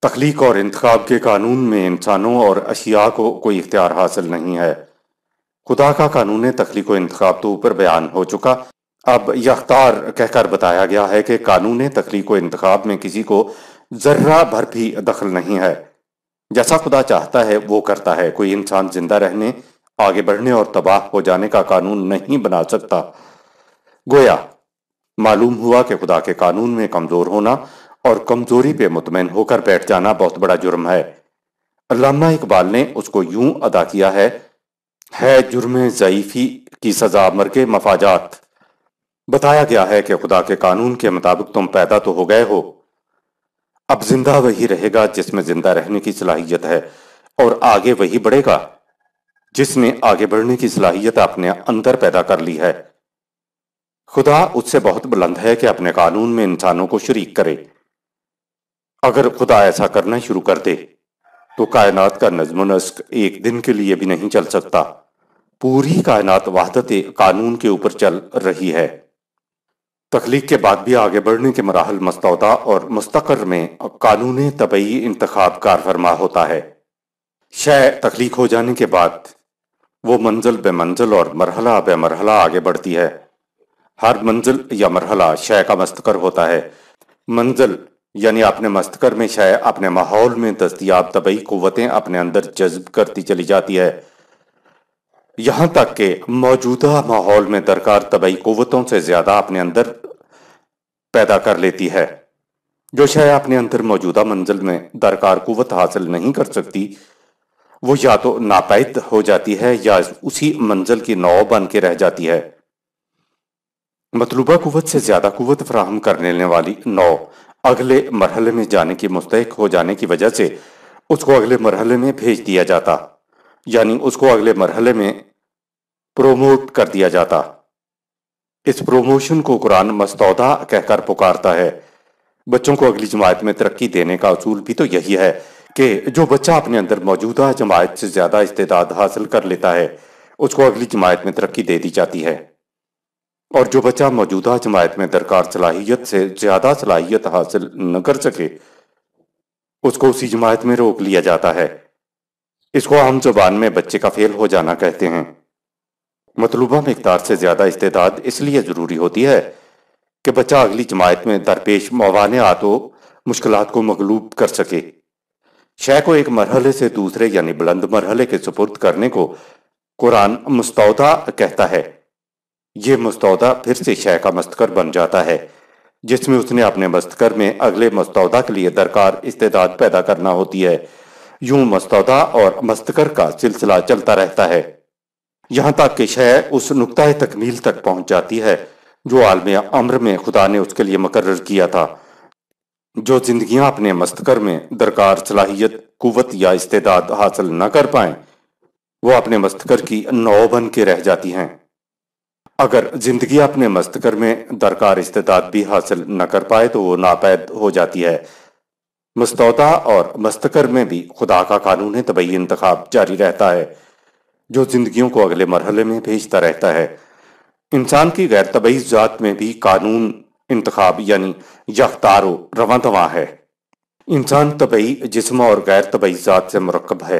تخلیق اور انتخاب کے قانون میں انسانوں اور اشیاء کو کوئی اختیار حاصل نہیں ہے۔ خدا کا قانون تخلیق و انتخاب تو اوپر بیان ہو چکا، اب یختار کہہ کر بتایا گیا ہے کہ قانون تخلیق و انتخاب میں کسی کو ذرہ بھر بھی دخل نہیں ہے۔ جیسا خدا چاہتا ہے وہ کرتا ہے۔ کوئی انسان زندہ رہنے، آگے بڑھنے اور تباہ ہو جانے کا قانون نہیں بنا سکتا۔ گویا معلوم ہوا کہ خدا کے قانون میں کمزور ہونا اور کمزوری پہ مطمئن ہو کر بیٹھ جانا بہت بڑا جرم ہے۔ علامہ اقبال نے اس کو یوں ادا کیا ہے جرم ضعیفی کی سزا مرگ مفاجات۔ بتایا گیا ہے کہ خدا کے قانون کے مطابق تم پیدا تو ہو گئے ہو، اب زندہ وہی رہے گا جس میں زندہ رہنے کی صلاحیت ہے، اور آگے وہی بڑھے گا جس نے آگے بڑھنے کی صلاحیت اپنے اندر پیدا کر لی ہے۔ خدا اس سے بہت بلند ہے کہ اپنے قانون میں انسانوں کو شریک کرے۔ اگر خدا ایسا کرنا شروع کر دے تو کائنات کا نظم و نسق ایک دن کے لیے بھی نہیں چل سکتا۔ پوری کائنات وحدت قانون کے اوپر چل رہی ہے۔ تخلیق کے بعد بھی آگے بڑھنے کے مراحل مستودع اور مستقر میں قانون طبعی انتخاب کار فرما ہوتا ہے۔ شے تخلیق ہو جانے کے بعد وہ منزل بے منزل اور مرحلہ بے مرحلہ آگے بڑھتی ہے۔ ہر منزل یا مرحلہ شے کا مستقر ہوتا ہے۔ منزل یعنی اپنے مستقر میں شے اپنے ماحول میں دستیاب طبعی قوتیں اپنے اندر جذب کرتی چلی جاتی ہے، یہاں تک کہ موجودہ ماحول میں درکار طبعی قوتوں سے زیادہ اپنے اندر پیدا کر لیتی ہے۔ جو شے اپنے اندر موجودہ منزل میں درکار قوت حاصل نہیں کر سکتی وہ یا تو ناپید ہو جاتی ہے یا اسی منزل کی نو بن کے رہ جاتی ہے۔ مطلوبہ قوت سے زیادہ قوت فراہم کرنے والی نو اگلے مرحلے میں جانے کی مستحق ہو جانے کی وجہ سے اس کو اگلے مرحلے میں بھیج دیا جاتا، یعنی اس کو اگلے مرحلے میں پروموٹ کر دیا جاتا۔ اس پروموشن کو قرآن مستودع کہہ کر پکارتا ہے۔ بچوں کو اگلی جماعت میں ترقی دینے کا اصول بھی تو یہی ہے کہ جو بچہ اپنے اندر موجودہ جماعت سے زیادہ استعداد حاصل کر لیتا ہے اس کو اگلی جماعت میں ترقی دے دی جاتی ہے، اور جو بچہ موجودہ جماعت میں درکار صلاحیت سے زیادہ صلاحیت حاصل نہ کر سکے اس کو اسی جماعت میں روک لیا جاتا ہے۔ اس کو عام زبان میں بچے کا فیل ہو جانا کہتے ہیں۔ مطلوبہ مقدار سے زیادہ استعداد اس لیے ضروری ہوتی ہے کہ بچہ اگلی جماعت میں درپیش موانعات و مشکلات کو مغلوب کر سکے۔ شے کو ایک مرحلے سے دوسرے یعنی بلند مرحلے کے سپرد کرنے کو قرآن مستودع کہتا ہے۔ یہ مستودع پھر سے شے کا مستقر بن جاتا ہے جس میں اس نے اپنے مستقر میں اگلے مستودع کے لیے درکار استعداد پیدا کرنا ہوتی ہے۔ یوں مستودع اور مستقر کا سلسلہ چلتا رہتا ہے یہاں تک کہ شے اس نقطۂ تکمیل تک پہنچ جاتی ہے جو عالم امر میں خدا نے اس کے لیے مقرر کیا تھا۔ جو زندگیاں اپنے مستقر میں درکار صلاحیت، قوت یا استعداد حاصل نہ کر پائیں وہ اپنے مستقر کی نو بن کے رہ جاتی ہیں۔ اگر زندگی اپنے مستقر میں درکار استعداد بھی حاصل نہ کر پائے تو وہ ناپید ہو جاتی ہے۔ مستودع اور مستقر میں بھی خدا کا قانون طبعی انتخاب جاری رہتا ہے جو زندگیوں کو اگلے مرحلے میں بھیجتا رہتا ہے۔ انسان کی غیر طبعی ذات میں بھی قانون انتخاب یعنی یختار رواں دواں ہے۔ انسان طبعی جسم اور غیر طبعی ذات سے مرکب ہے۔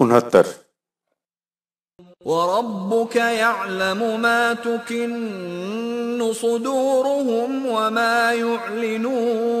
69। وَرَبُّكَ يَعْلَمُ مَا تُكِنُّ صُدُورُهُمْ وَمَا يُعْلِنُونَ۔